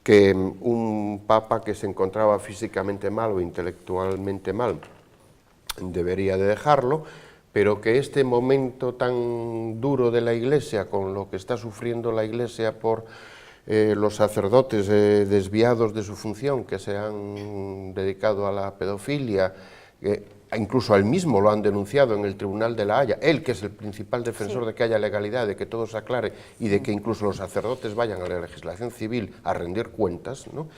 que un Papa que se encontraba físicamente mal o intelectualmente mal debería de dejarlo, pero que este momento tan duro de la Iglesia, con lo que está sufriendo la Iglesia por los sacerdotes desviados de su función, que se han dedicado a la pedofilia, incluso a él mismo lo han denunciado en el Tribunal de la Haya, él que es el principal defensor de que haya legalidad, de que todo se aclare y de que incluso los sacerdotes vayan a la legislación civil a rendir cuentas, ¿no?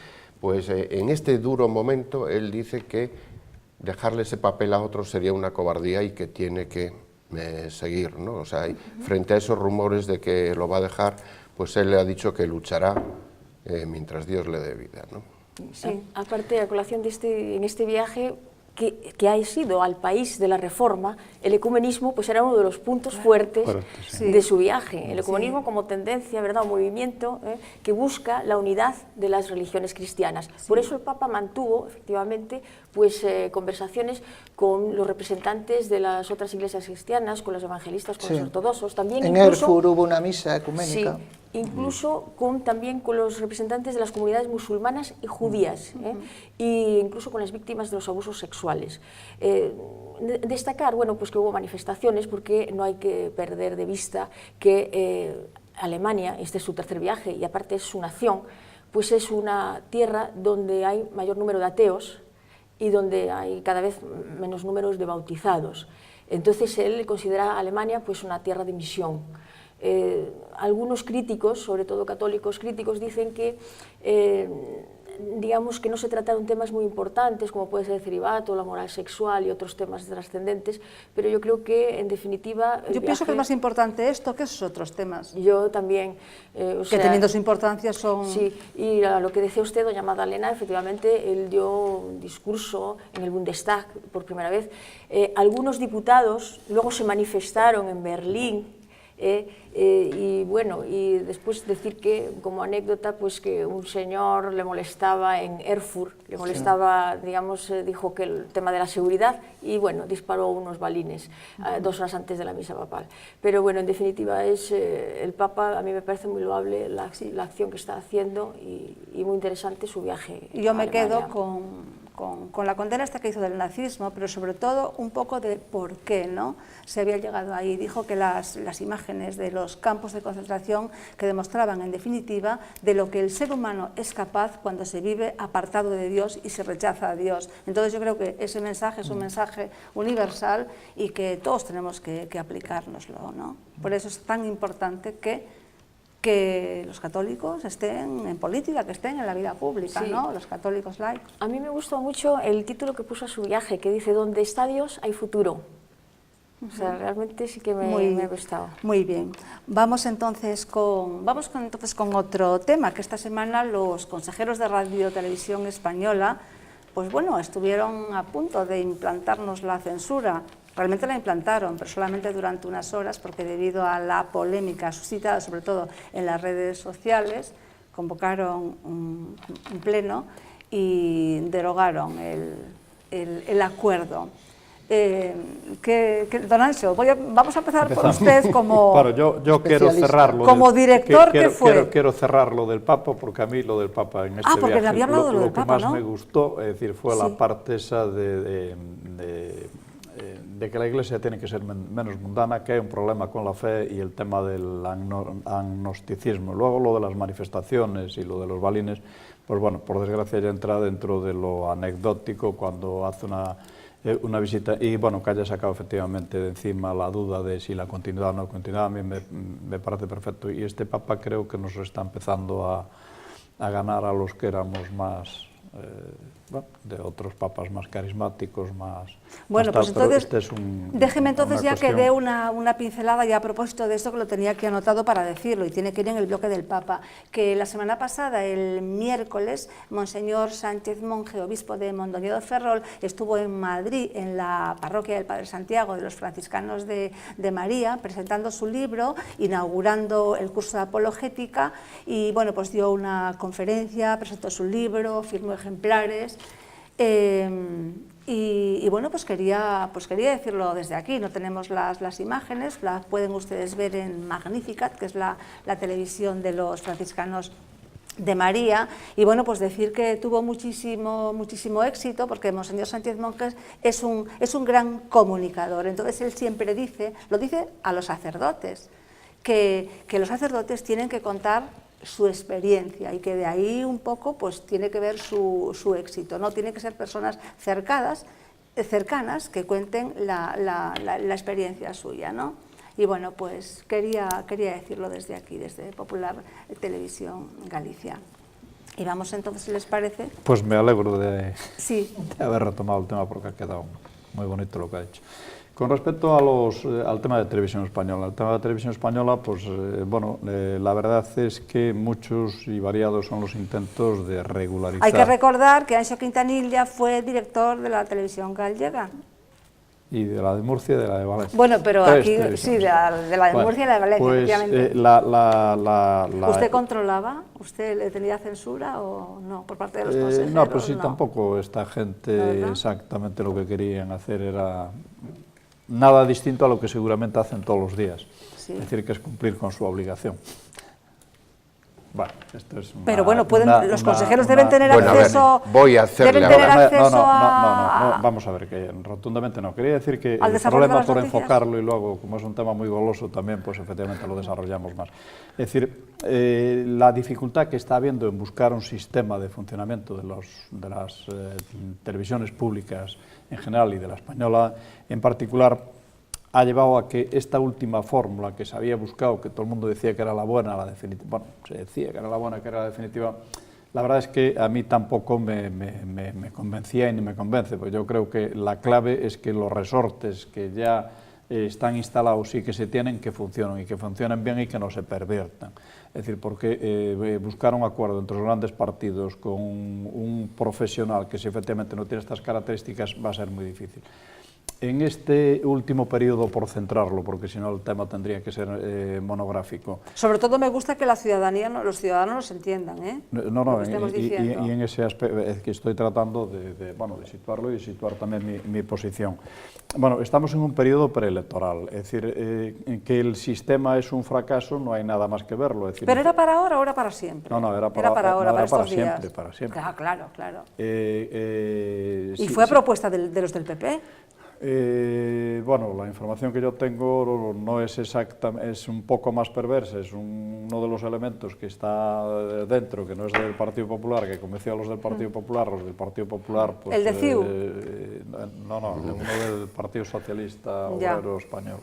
Pues en este duro momento él dice que dejarle ese papel a otros sería una cobardía y que tiene que seguir, ¿no? O sea, frente a esos rumores de que lo va a dejar, pues él le ha dicho que luchará mientras Dios le dé vida, ¿no? Sí. Aparte, a colación en este viaje que ha sido al país de la Reforma, el ecumenismo pues era uno de los puntos fuertes de su viaje. El ecumenismo como tendencia, ¿verdad?, o movimiento que busca la unidad de las religiones cristianas. Por eso el Papa mantuvo, efectivamente, pues conversaciones con los representantes de las otras iglesias cristianas, con los evangelistas, con los ortodoxos. También en incluso, Erfurt hubo una misa ecuménica. Sí, incluso también con los representantes de las comunidades musulmanas y judías, e incluso con las víctimas de los abusos sexuales. Destacar, bueno, pues que hubo manifestaciones, porque no hay que perder de vista que Alemania, este es su tercer viaje y aparte es su nación, pues es una tierra donde hay mayor número de ateos y donde hay cada vez menos números de bautizados. Entonces él considera a Alemania pues una tierra de misión. Algunos críticos, sobre todo católicos críticos, dicen que digamos que no se trataron temas muy importantes como puede ser el celibato, la moral sexual y otros temas trascendentes, pero yo creo que en definitiva yo pienso que es más importante esto que esos otros temas. Yo también. Que teniendo su importancia son... Sí, y a lo que decía usted, doña Magdalena, efectivamente él dio un discurso en el Bundestag por primera vez. Algunos diputados luego se manifestaron en Berlín. Y bueno, y después decir que, como anécdota, pues que un señor le molestaba en Erfurt, le molestaba, digamos, dijo que el tema de la seguridad, y bueno, disparó unos balines 2 horas antes de la misa papal. Pero bueno, en definitiva, es el Papa, a mí me parece muy loable la acción que está haciendo y muy interesante su viaje. Yo me quedo con la condena esta que hizo del nazismo, pero sobre todo un poco de por qué, ¿no?, se había llegado ahí. Dijo que las imágenes de los campos de concentración que demostraban, en definitiva, de lo que el ser humano es capaz cuando se vive apartado de Dios y se rechaza a Dios. Entonces yo creo que ese mensaje es un mensaje universal y que todos tenemos que aplicárnoslo, ¿no? Por eso es tan importante que los católicos estén en política, que estén en la vida pública, sí, ¿no?, los católicos laicos. A mí me gustó mucho el título que puso a su viaje, que dice, donde está Dios hay futuro. O sea, realmente sí que me ha gustado. Muy bien. Vamos entonces con otro tema, que esta semana los consejeros de Radio y Televisión Española, pues bueno, estuvieron a punto de implantarnos la censura. Realmente la implantaron, pero solamente durante unas horas, porque debido a la polémica suscitada, sobre todo en las redes sociales, convocaron un pleno y derogaron el acuerdo. Don Anxo, vamos a empezar por usted como... Claro, yo quiero cerrarlo. Como director que fue. Quiero cerrar lo del Papa, porque a mí lo del Papa en este porque viaje, le había hablado de lo del Papa, que más me gustó, es decir, fue la parte esa de que la Iglesia tiene que ser menos mundana, que hay un problema con la fe y el tema del agnosticismo. Luego lo de las manifestaciones y lo de los balines, pues bueno, por desgracia ya entra dentro de lo anecdótico cuando hace una visita y bueno, que haya sacado efectivamente de encima la duda de si la continuidad o no continuidad, a mí me parece perfecto. Y este Papa creo que nos está empezando a ganar a los que éramos más... de otros papas más carismáticos, más... Bueno, pues entonces, déjeme entonces ya cuestión. que dé una pincelada ya a propósito de esto, que lo tenía aquí anotado para decirlo, y tiene que ir en el bloque del Papa, que la semana pasada, el miércoles, Monseñor Sánchez Monje, obispo de Mondoñedo Ferrol, estuvo en Madrid, en la parroquia del Padre Santiago de los franciscanos de María, presentando su libro, inaugurando el curso de apologética, y bueno, pues dio una conferencia, presentó su libro, firmó ejemplares, y bueno, pues quería decirlo desde aquí. No tenemos las imágenes, las pueden ustedes ver en Magnificat, que es la televisión de los franciscanos de María, y bueno, pues decir que tuvo muchísimo éxito, porque Monseñor Sánchez Monjes es un gran comunicador. Entonces él siempre lo dice a los sacerdotes, que los sacerdotes tienen que contar su experiencia y que de ahí un poco pues tiene que ver su éxito, ¿no? Tienen que ser personas cercanas que cuenten la experiencia suya, ¿no? Y bueno, pues quería decirlo desde aquí, desde Popular Televisión Galicia. Y vamos entonces, si les parece. Pues me alegro de haber retomado el tema, porque ha quedado muy bonito lo que ha hecho. Con respecto al tema de Televisión Española, pues bueno, la verdad es que muchos y variados son los intentos de regularizar. Hay que recordar que Anxo Quintanilla fue director de la televisión gallega. Y de la de Murcia y de la de Valencia. Bueno, pero aquí sí, de la de Murcia y la de Valencia, pues, efectivamente. ¿Usted controlaba? ¿Usted le tenía censura o no por parte de los consejeros? No, pues sí, tampoco esta gente exactamente lo que querían hacer era nada distinto a lo que seguramente hacen todos los días. Sí. Es decir, que es cumplir con su obligación. Bueno, esto es pero bueno, los consejeros deben tener acceso. Voy a hacerle No, vamos a ver, que rotundamente no. Quería decir que el problema, por enfocarlo y luego, como es un tema muy goloso también, pues efectivamente lo desarrollamos más. Es decir, la dificultad que está habiendo en buscar un sistema de funcionamiento de las televisiones públicas en general y de la española en particular, ha llevado a que esta última fórmula que se había buscado, que todo el mundo decía que era la buena, la definitiva, bueno, se decía que era la buena, que era la definitiva, la verdad es que a mí tampoco me convencía y ni me convence, porque yo creo que la clave es que los resortes que ya están instalados y que se tienen, que funcionen, y que funcionen bien y que no se perviertan. Es decir, porque buscar un acuerdo entre los grandes partidos con un profesional que si efectivamente no tiene estas características va a ser muy difícil. En este último periodo, por centrarlo, porque si no el tema tendría que ser monográfico. Sobre todo me gusta que la ciudadanía, los ciudadanos nos entiendan, ¿eh? No, Lo que estemos diciendo. y en ese aspecto es que estoy tratando de situarlo y situar también mi posición. Bueno, estamos en un periodo preelectoral, es decir, que el sistema es un fracaso, no hay nada más que verlo. Es decir, ¿Pero era para ahora o era para siempre? No, era para ahora, para estos siempre, días. para siempre. Claro. ¿Y ¿Y fue a propuesta de los del PP? Bueno, la información que yo tengo no es exacta, es un poco más perversa, es uno de los elementos que está dentro, que no es del Partido Popular, que convenció a los del Partido Popular, los del Partido Popular... Pues, ¿El de CiU? No, uno del Partido Socialista Obrero Español.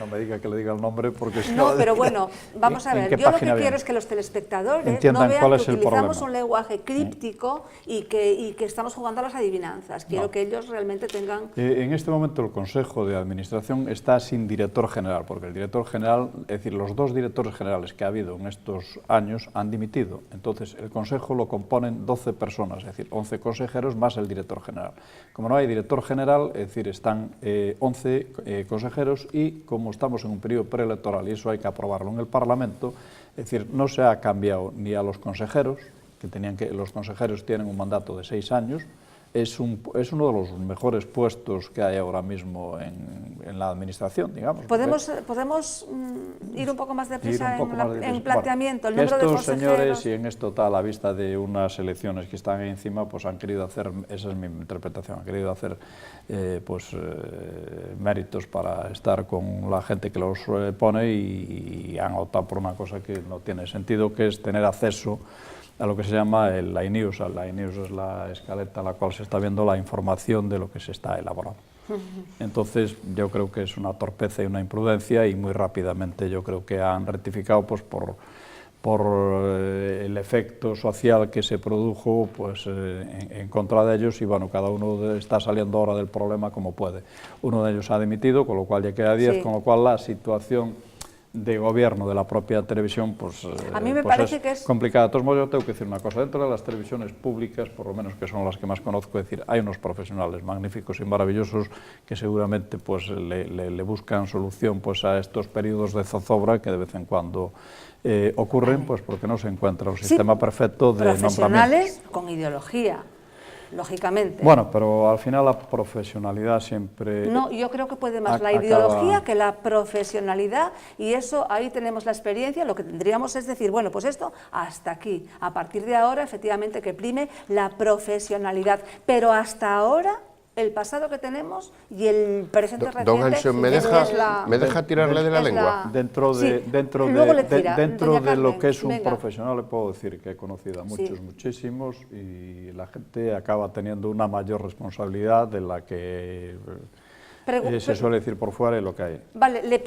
No me diga que le diga el nombre porque... No, pero bueno, vamos a ver, yo lo que quiero es que los telespectadores no vean que utilizamos un lenguaje críptico y que estamos jugando a las adivinanzas. Quiero que ellos realmente tengan... En este momento el Consejo de Administración está sin director general, porque el director general, es decir, los dos directores generales que ha habido en estos años han dimitido. Entonces, el Consejo lo componen 12 personas, es decir, 11 consejeros más el director general. Como no hay director general, es decir, están 11 consejeros y como estamos en un periodo preelectoral y eso hay que aprobarlo en el Parlamento, es decir, no se ha cambiado ni a los consejeros, los consejeros tienen un mandato de 6 años, es uno de los mejores puestos que hay ahora mismo en la administración, digamos. ¿Podemos ir un poco más deprisa en planteamiento? Bueno, estos señores, y en esto está a la vista de unas elecciones que están encima, pues han querido hacer, esa es mi interpretación, han querido hacer méritos para estar con la gente que los pone y han optado por una cosa que no tiene sentido, que es tener acceso a lo que se llama el iNews. La iNews es la escaleta en la cual se está viendo la información de lo que se está elaborando. Entonces, yo creo que es una torpeza y una imprudencia y muy rápidamente yo creo que han rectificado pues, por el efecto social que se produjo pues, en contra de ellos y bueno, cada uno está saliendo ahora del problema como puede. Uno de ellos ha dimitido, con lo cual ya queda 10, con lo cual la situación de gobierno de la propia televisión pues, a mí me pues parece que es complicada. De todos modos, yo tengo que decir una cosa, dentro de las televisiones públicas, por lo menos que son las que más conozco, es decir, hay unos profesionales magníficos y maravillosos que seguramente pues, le buscan solución pues, a estos periodos de zozobra que de vez en cuando ocurren, pues porque no se encuentra un sistema perfecto de profesionales con ideología. Lógicamente. Bueno, pero al final la profesionalidad siempre... No, yo creo que puede más la ideología que la profesionalidad y eso ahí tenemos la experiencia, lo que tendríamos es decir, bueno, pues esto hasta aquí, a partir de ahora efectivamente que prime la profesionalidad, pero hasta ahora el pasado que tenemos y el presente reciente... Don Anxo, ¿me deja tirarle de la lengua? Dentro de lo que es un profesional, le puedo decir que he conocido a muchos, muchísimos, y la gente acaba teniendo una mayor responsabilidad de la que se suele decir por fuera y lo que hay. Vale, le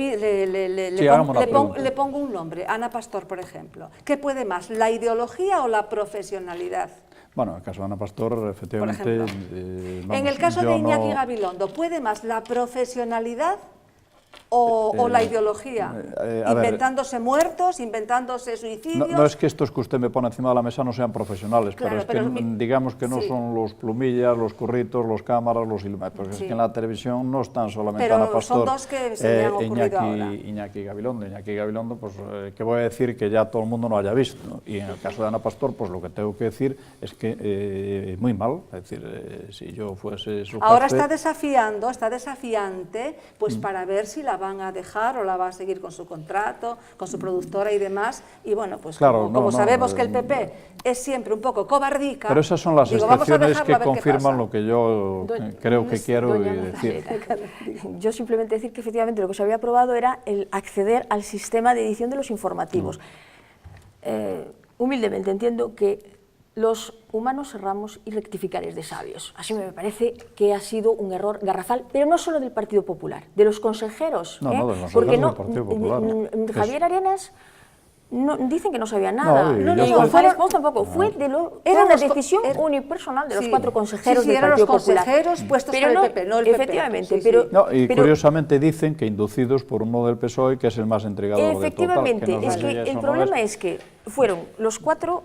pongo un nombre, Ana Pastor, por ejemplo. ¿Qué puede más, la ideología o la profesionalidad? Bueno, en el caso de Ana Pastor, efectivamente... en el caso de Iñaki Gabilondo, ¿puede más la profesionalidad o la ideología? Inventándose muertos, inventándose suicidios... No es que estos que usted me pone encima de la mesa no sean profesionales, claro, pero es que digamos que no son los plumillas, los curritos, los cámaras, los iluminados, es que en la televisión no están solamente Ana Pastor, son dos que se me han ocurrido ahora. Iñaki Gabilondo. Iñaki Gabilondo, pues, que voy a decir que ya todo el mundo no haya visto, y en el caso de Ana Pastor, pues lo que tengo que decir es que muy mal, es decir, si yo fuese su jefe... Ahora está desafiante, pues para ver si la van a dejar o la va a seguir con su contrato, con su productora y demás, y bueno, pues claro, como sabemos que el PP es siempre un poco cobardica... Pero esas son las excepciones que confirman lo que yo creo que quiero decir. Yo simplemente decir que efectivamente lo que se había aprobado era el acceder al sistema de edición de los informativos. Humildemente entiendo que los humanos erramos y rectificar es de sabios. Así me parece que ha sido un error garrafal, pero no solo del Partido Popular, de los consejeros. No, de los consejeros del Partido Popular. Javier Arenas dicen que no sabía nada. No, y González Pons tampoco. Fue una decisión unipersonal de los 4 consejeros del Partido Popular. Eran los consejeros puestos por el PP, no el PP. Efectivamente. Y curiosamente dicen que inducidos por uno del PSOE, que es el más entregador de todo. Efectivamente. Es que el problema es que fueron los 4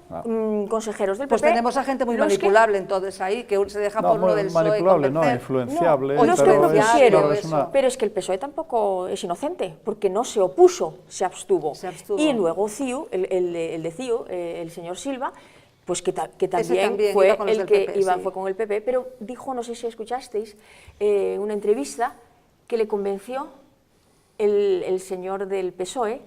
consejeros del PP. Pues tenemos a gente muy manipulable entonces ahí, que se deja por lo del PSOE manipulable, convencer. no, influenciable. No, los que propusieron, eso. pero es que el PSOE tampoco es inocente, porque no se opuso, se abstuvo. Y luego CiU, el de CiU, el señor Silva, pues que también fue el que fue con el PP, pero dijo, no sé si escuchasteis, una entrevista que le convenció el señor del PSOE,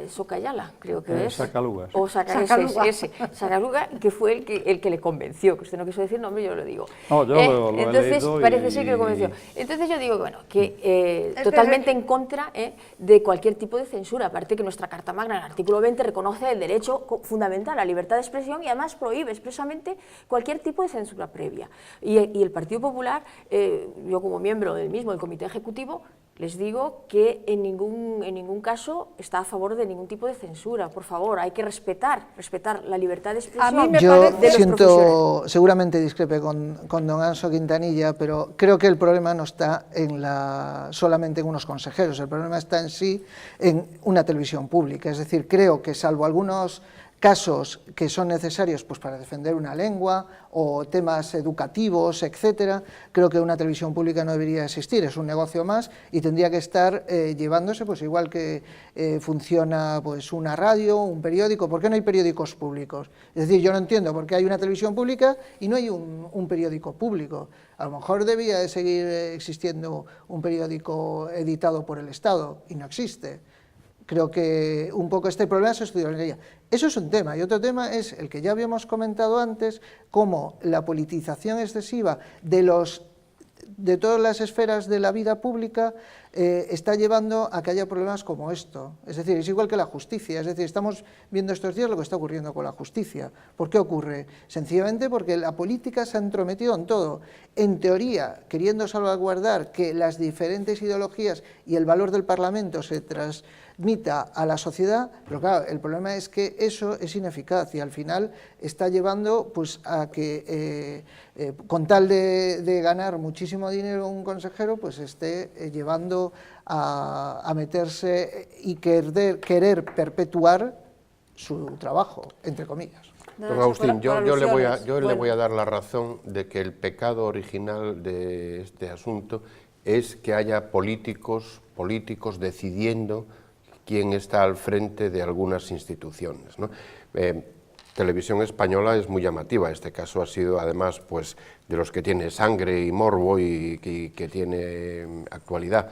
Socayala, creo que es. Sacalugas. O Sacaluga, que fue el que le convenció, que usted no quiso decir nombre, yo lo digo. No, yo lo he entonces, leído parece ser que lo convenció. Entonces yo digo, bueno, que totalmente en contra de cualquier tipo de censura, aparte que nuestra Carta Magna, en el artículo 20, reconoce el derecho fundamental a la libertad de expresión y además prohíbe expresamente cualquier tipo de censura previa. Y el Partido Popular, yo como miembro del mismo, del Comité Ejecutivo, les digo que en ningún caso está a favor de ningún tipo de censura. Por favor, hay que respetar la libertad de expresión. A mí me Yo parece siento, seguramente discrepe con don Anso Quintanilla, pero creo que el problema no está solamente en unos consejeros, el problema está en sí en una televisión pública. Es decir, creo que salvo algunos casos que son necesarios pues, para defender una lengua o temas educativos, etcétera, creo que una televisión pública no debería existir, es un negocio más y tendría que estar llevándose, pues igual que funciona pues, una radio, un periódico. ¿Por qué no hay periódicos públicos? Es decir, yo no entiendo por qué hay una televisión pública y no hay un periódico público. A lo mejor debía de seguir existiendo un periódico editado por el Estado y no existe. Creo que un poco este problema se estudió en ella. Eso es un tema, y otro tema es el que ya habíamos comentado antes, cómo la politización excesiva de todas las esferas de la vida pública está llevando a que haya problemas como esto. Es decir, es igual que la justicia, es decir, estamos viendo estos días lo que está ocurriendo con la justicia. ¿Por qué ocurre? Sencillamente porque la política se ha entrometido en todo. En teoría, queriendo salvaguardar que las diferentes ideologías y el valor del Parlamento se transmita a la sociedad, pero claro, el problema es que eso es ineficaz y al final está llevando pues, a que con tal de ganar muchísimo dinero un consejero, pues esté llevando a meterse y querer perpetuar su trabajo, entre comillas. Don Agustín, yo le voy a dar la razón de que el pecado original de este asunto es que haya políticos decidiendo quién está al frente de algunas instituciones, ¿no? Televisión Española es muy llamativa, este caso ha sido además pues, de los que tiene sangre y morbo y que tiene actualidad.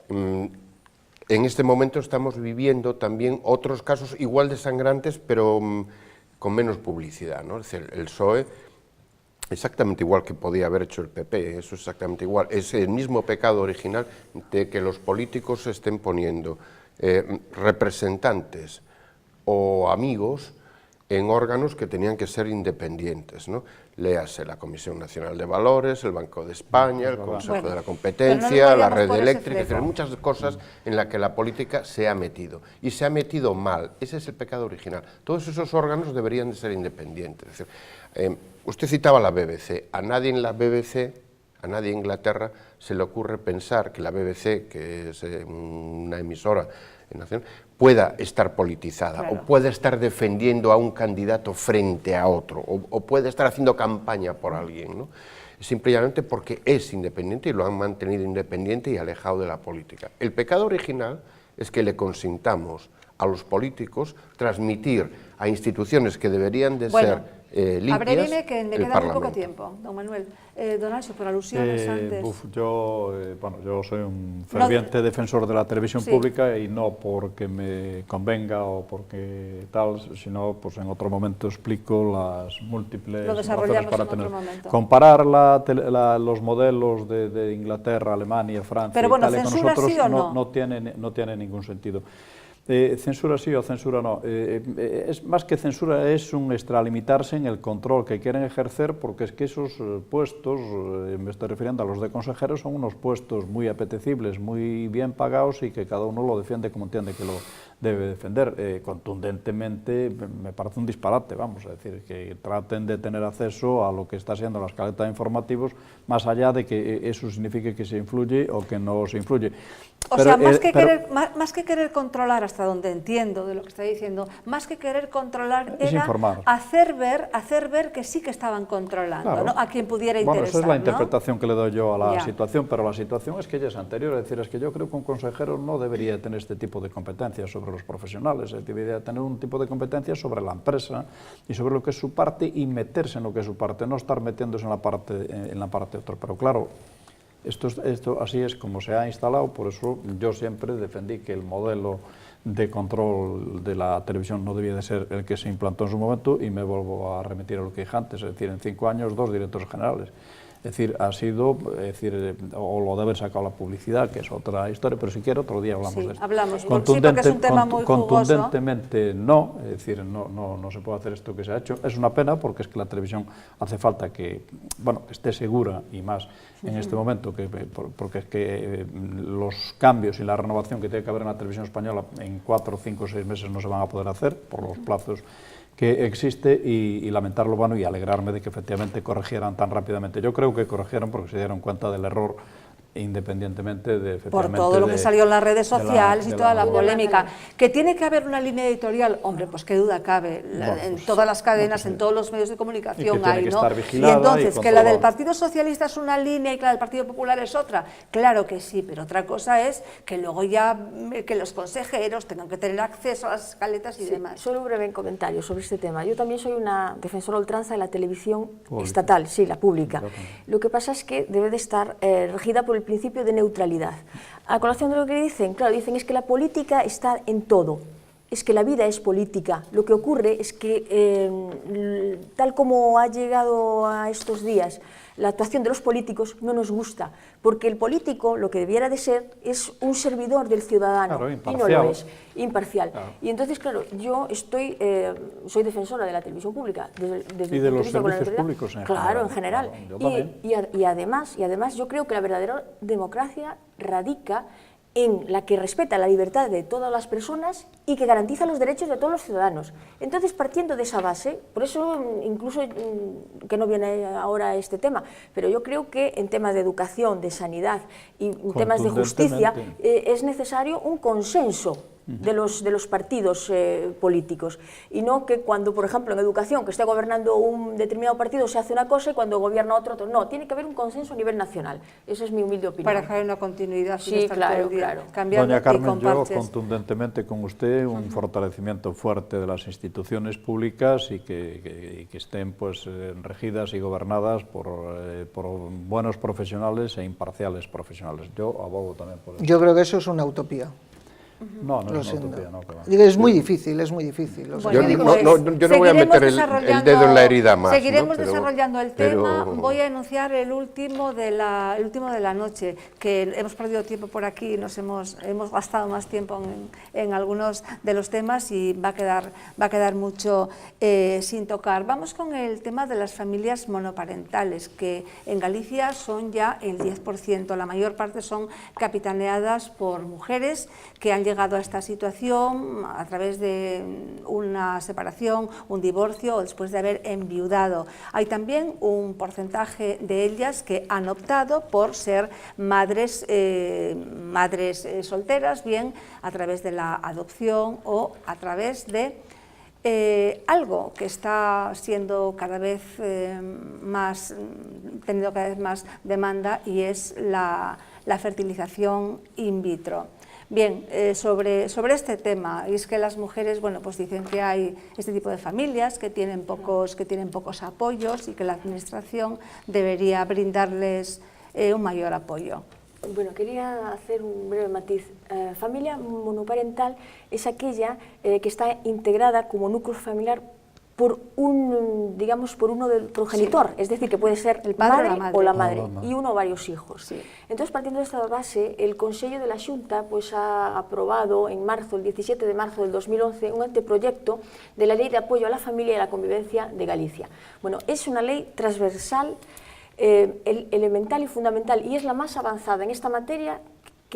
En este momento estamos viviendo también otros casos igual de sangrantes, pero con menos publicidad, ¿no? Es decir, el PSOE, exactamente igual que podía haber hecho el PP, eso es exactamente igual, es el mismo pecado original de que los políticos estén poniendo representantes o amigos en órganos que tenían que ser independientes, ¿no? Léase la Comisión Nacional de Valores, el Banco de España, el Consejo de la Competencia, la red eléctrica, es decir, muchas cosas en las que la política se ha metido, y se ha metido mal, ese es el pecado original. Todos esos órganos deberían de ser independientes. Es decir, usted citaba la BBC, a nadie en la BBC, a nadie en Inglaterra se le ocurre pensar que la BBC, que es una emisora nacional, pueda estar politizada, claro, o pueda estar defendiendo a un candidato frente a otro, o puede estar haciendo campaña por alguien, ¿no? Simplemente porque es independiente y lo han mantenido independiente y alejado de la política. El pecado original es que le consintamos a los políticos transmitir a instituciones que deberían de ser limpias. Abrevime, que me queda muy poco tiempo, don Manuel. Don Anxo, por alusiones antes. Yo soy un ferviente defensor de la televisión pública y no porque me convenga o porque tal, sino pues en otro momento explico las múltiples razones para tener. Comparar los modelos de Inglaterra, Alemania, Francia, pero bueno, Italia con nosotros ¿sí o no? no tiene ningún sentido. Censura sí o censura no. Es más que censura, es un extralimitarse en el control que quieren ejercer, porque es que esos puestos, me estoy refiriendo a los de consejeros, son unos puestos muy apetecibles, muy bien pagados y que cada uno lo defiende como entiende que lo debe defender. Contundentemente me parece un disparate, vamos, es decir, que traten de tener acceso a lo que está siendo la escaleta de informativos, más allá de que eso signifique que se influye o que no se influye. O sea, más que querer controlar, hasta donde entiendo de lo que está diciendo, más que querer controlar era hacer ver que sí que estaban controlando, claro, ¿no? A quien pudiera interesar. Bueno, esa es la interpretación, ¿no?, que le doy yo a la situación, pero la situación es que ya es anterior, es decir, es que yo creo que un consejero no debería tener este tipo de competencias sobre los profesionales, debería tener un tipo de competencias sobre la empresa y sobre lo que es su parte y meterse en lo que es su parte, no estar metiéndose en la parte de otro. Pero claro, esto así es como se ha instalado, por eso yo siempre defendí que el modelo de control de la televisión no debía de ser el que se implantó en su momento, y me vuelvo a remitir a lo que dije antes, es decir, en 5 años 2 directores generales. Es decir, ha sido, o lo de haber sacado la publicidad, que es otra historia, pero si quiere otro día hablamos de esto. Hablamos, sí, porque es un tema muy jugoso. Contundentemente no, es decir, no se puede hacer esto que se ha hecho. Es una pena, porque es que la televisión hace falta que, bueno, que esté segura, y más en este momento, porque es que los cambios y la renovación que tiene que haber en la televisión española en 4, 5, 6 meses no se van a poder hacer por los plazos que existe, y lamentarlo, bueno, y alegrarme de que efectivamente corrigieran tan rápidamente. Yo creo que corrigieron porque se dieron cuenta del error, independientemente de, efectivamente, por todo lo que salió en las redes sociales y toda la polémica. Que tiene que haber una línea editorial, hombre, pues qué duda cabe, en todas las cadenas, en todos los medios de comunicación hay, ¿no? Y entonces, que la del Partido Socialista es una línea y que la del Partido Popular es otra, claro que sí, pero otra cosa es que luego ya, que los consejeros tengan que tener acceso a las escaletas y demás. Solo un breve comentario sobre este tema. Yo también soy una defensora ultranza de la televisión estatal, sí, la pública. Lo que pasa es que debe de estar regida por el principio de neutralidad. A colación de lo que dicen, claro, dicen es que la política está en todo, es que la vida es política. Lo que ocurre es que, tal como ha llegado a estos días, la actuación de los políticos no nos gusta, porque el político lo que debiera de ser es un servidor del ciudadano, claro, y no lo es, imparcial. Claro. Y entonces, claro, yo soy defensora de la televisión pública, desde y de los servicios públicos en general. Claro, en general. Y además yo creo que la verdadera democracia radica en la que respeta la libertad de todas las personas y que garantiza los derechos de todos los ciudadanos. Entonces, partiendo de esa base, por eso incluso que no viene ahora este tema, pero yo creo que en temas de educación, de sanidad y en temas de justicia es necesario un consenso de los partidos políticos, y no que cuando, por ejemplo, en educación, que esté gobernando un determinado partido, se hace una cosa y cuando gobierna otro, no, tiene que haber un consenso a nivel nacional. Esa es mi humilde opinión. Para que haya una continuidad. Sí, claro, claro. Doña Carmen, yo contundentemente con usted un fortalecimiento fuerte de las instituciones públicas y que estén pues regidas y gobernadas por buenos profesionales e imparciales profesionales. Yo abogo también por eso. Yo creo que eso es una utopía. No es una utopía, no. Es muy difícil, es muy difícil. Bueno, yo no voy a meter el dedo en la herida más. Seguiremos desarrollando el tema. Voy a enunciar el último de la noche, que hemos perdido tiempo por aquí, hemos gastado más tiempo en algunos de los temas y va a quedar mucho sin tocar. Vamos con el tema de las familias monoparentales, que en Galicia son ya el 10%. La mayor parte son capitaneadas por mujeres que han llegado a esta situación a través de una separación, un divorcio o después de haber enviudado. Hay también un porcentaje de ellas que han optado por ser madres solteras, bien a través de la adopción o a través de algo que está siendo cada vez teniendo cada vez más demanda, y es la fertilización in vitro. Bien, sobre este tema, y es que las mujeres, bueno, pues dicen que hay este tipo de familias que tienen pocos apoyos y que la administración debería brindarles un mayor apoyo. Bueno, quería hacer un breve matiz. Familia monoparental es aquella que está integrada como núcleo familiar por uno del progenitor, sí. Es decir, que puede ser el padre o la madre, y uno o varios hijos. Sí. Entonces, partiendo de esta base, el Consello de la Xunta pues, ha aprobado en marzo, el 17 de marzo del 2011, un anteproyecto de la Ley de Apoyo a la Familia y a la Convivencia de Galicia. Bueno, es una ley transversal, elemental y fundamental, y es la más avanzada en esta materia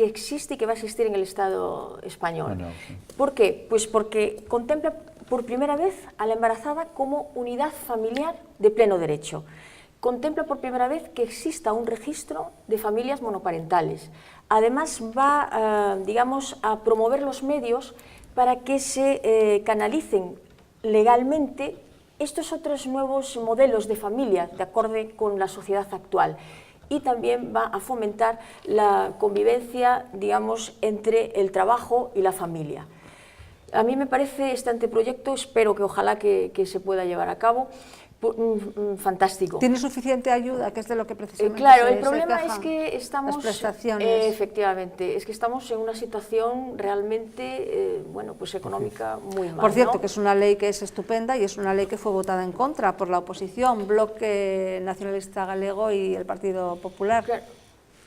que existe y que va a existir en el Estado español. Bueno, sí. ¿Por qué? Pues porque contempla por primera vez a la embarazada como unidad familiar de pleno derecho. Contempla por primera vez que exista un registro de familias monoparentales. Además va, digamos, a promover los medios para que se canalicen legalmente estos otros nuevos modelos de familia de acorde con la sociedad actual. Y también va a fomentar la convivencia, digamos, entre el trabajo y la familia. A mí me parece este anteproyecto, espero que ojalá que se pueda llevar a cabo, fantástico. ¿Tiene suficiente ayuda? Que es de lo que precisamente claro, se el problema quejan es que estamos... las prestaciones. Efectivamente, es que estamos en una situación realmente, bueno, pues económica muy mala. Por cierto, ¿no? que es una ley que es estupenda y es una ley que fue votada en contra por la oposición, Bloque Nacionalista Galego y el Partido Popular. Claro,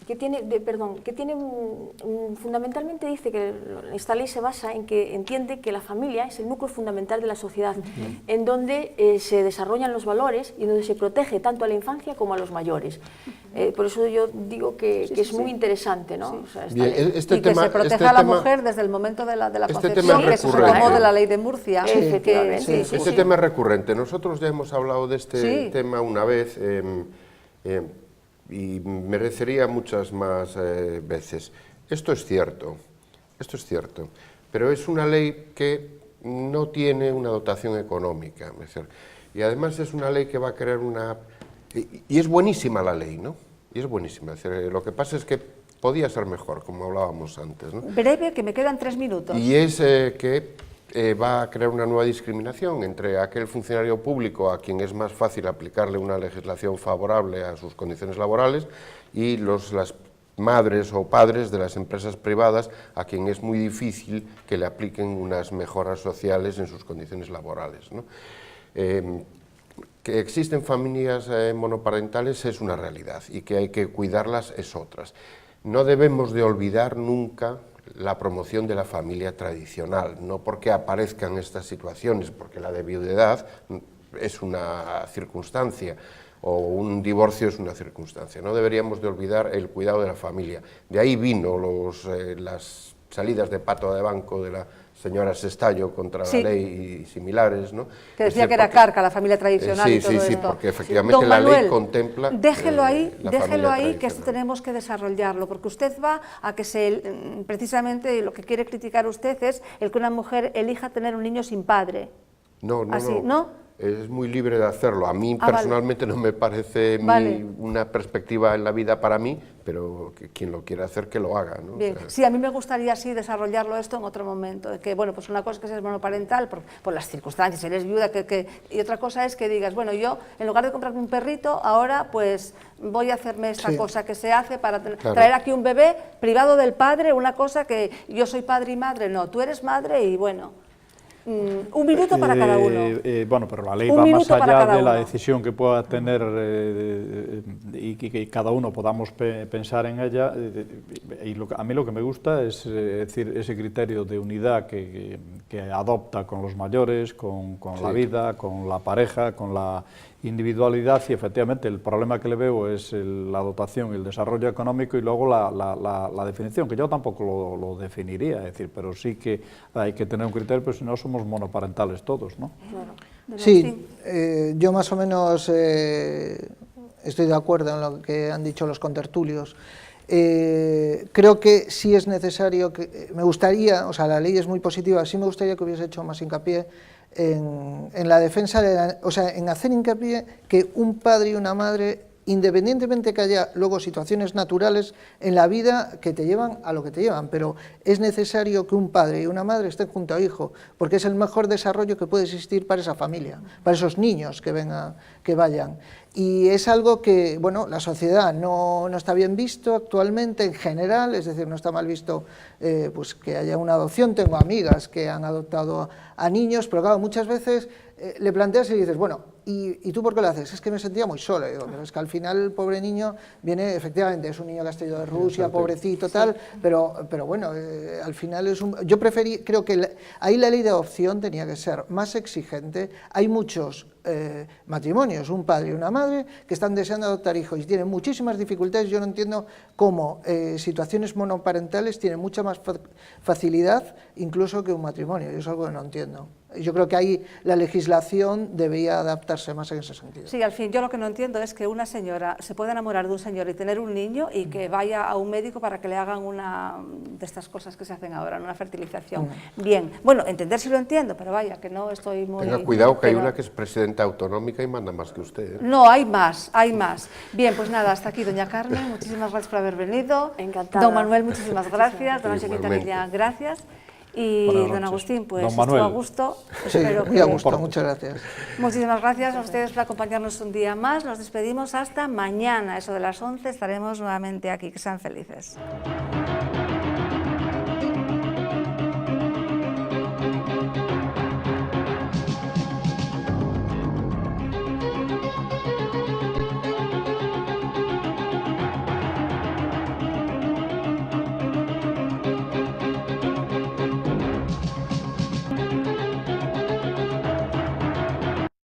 que tiene, fundamentalmente dice que esta ley se basa en que entiende que la familia es el núcleo fundamental de la sociedad, en donde se desarrollan los valores y donde se protege tanto a la infancia como a los mayores. Por eso yo digo que es muy interesante, ¿no? O sea, Bien, y que se proteja a la mujer desde el momento de la concepción, que se tomó de la ley de Murcia. Este tema es recurrente. Nosotros ya hemos hablado de este tema una vez y merecería muchas más veces. Esto es cierto, pero es una ley que no tiene una dotación económica. Es decir, y además es una ley que va a crear una... Y es buenísima la ley, ¿no? Y es buenísima. Es decir, lo que pasa es que podía ser mejor, como hablábamos antes, ¿no? Breve, que me quedan 3 minutos. Y es que va a crear una nueva discriminación entre aquel funcionario público a quien es más fácil aplicarle una legislación favorable a sus condiciones laborales y las madres o padres de las empresas privadas a quien es muy difícil que le apliquen unas mejoras sociales en sus condiciones laborales, ¿no? Que existen familias monoparentales es una realidad y que hay que cuidarlas es otra. No debemos de olvidar nunca la promoción de la familia tradicional, no porque aparezcan estas situaciones, porque la de viudedad es una circunstancia o un divorcio es una circunstancia. No deberíamos de olvidar el cuidado de la familia. De ahí vino las salidas de pato de banco de la señora Sestallo contra la ley y similares, ¿no? Que decía que era carca la familia tradicional y todo esto. Sí, porque efectivamente la ley contempla déjelo ahí, que esto tenemos que desarrollarlo, porque usted va a que precisamente lo que quiere criticar usted es el que una mujer elija tener un niño sin padre. No. ¿No? Es muy libre de hacerlo. A mí personalmente no me parece una perspectiva en la vida para mí, pero que quien lo quiera hacer, que lo haga, ¿no? Bien. Sí, a mí me gustaría así desarrollarlo esto en otro momento, que bueno, pues una cosa es que seas monoparental por las circunstancias, eres viuda, y otra cosa es que digas, bueno, yo en lugar de comprarme un perrito, ahora pues voy a hacerme esta cosa que se hace para traer aquí un bebé privado del padre, una cosa que yo soy padre y madre, no, tú eres madre y bueno... un minuto para cada uno. Bueno, pero la ley va más allá de la decisión que pueda tener y que cada uno podamos pensar en ella. Y a mí lo que me gusta es decir, ese criterio de unidad que adopta con los mayores, con la vida, con la pareja, con la individualidad, y efectivamente el problema que le veo es la dotación y el desarrollo económico y luego la definición, que yo tampoco lo definiría, es decir, pero sí que hay que tener un criterio, pero si no somos monoparentales todos, ¿no? Claro. Sí, yo más o menos estoy de acuerdo en lo que han dicho los contertulios. Creo que sí es necesario, me gustaría, o sea, la ley es muy positiva, sí me gustaría que hubiese hecho más hincapié en la defensa, en hacer hincapié que un padre y una madre, independientemente que haya luego situaciones naturales en la vida que te llevan a lo que te llevan, pero es necesario que un padre y una madre estén junto al hijo, porque es el mejor desarrollo que puede existir para esa familia, para esos niños que vayan. Y es algo que, bueno, la sociedad no está bien visto actualmente en general, es decir, no está mal visto pues que haya una adopción. Tengo amigas que han adoptado a niños, pero claro, muchas veces le planteas y dices, bueno, ¿y tú por qué lo haces? Es que me sentía muy sola. Digo, pero es que al final el pobre niño viene, efectivamente, es un niño que ha traído de Rusia, pobrecito, tal, pero bueno, al final es creo que ahí la ley de adopción tenía que ser más exigente. Hay muchos matrimonios, un padre y una madre, que están deseando adoptar hijos y tienen muchísimas dificultades. Yo no entiendo cómo situaciones monoparentales tienen mucha más facilidad incluso que un matrimonio. Yo es algo que no entiendo. Yo creo que ahí la legislación debería adaptarse más en ese sentido. Sí, al fin, yo lo que no entiendo es que una señora se pueda enamorar de un señor y tener un niño y que vaya a un médico para que le hagan una de estas cosas que se hacen ahora, una fertilización. Bien, bueno, entender si lo entiendo, pero vaya, que no estoy muy... Tenga cuidado que hay una que es presidenta autonómica y manda más que usted. No, hay más, hay más. Bien, pues nada, hasta aquí, doña Carmen, muchísimas gracias por haber venido. Encantada. Don Manuel, muchísimas gracias. Don Ángel Quintanilla, gracias. Y don Agustín, pues estuvo a gusto. Sí, espero muy a gusto, muchas gracias. Muchísimas gracias a ustedes por acompañarnos un día más. Nos despedimos hasta mañana, eso de las 11, estaremos nuevamente aquí. Que sean felices.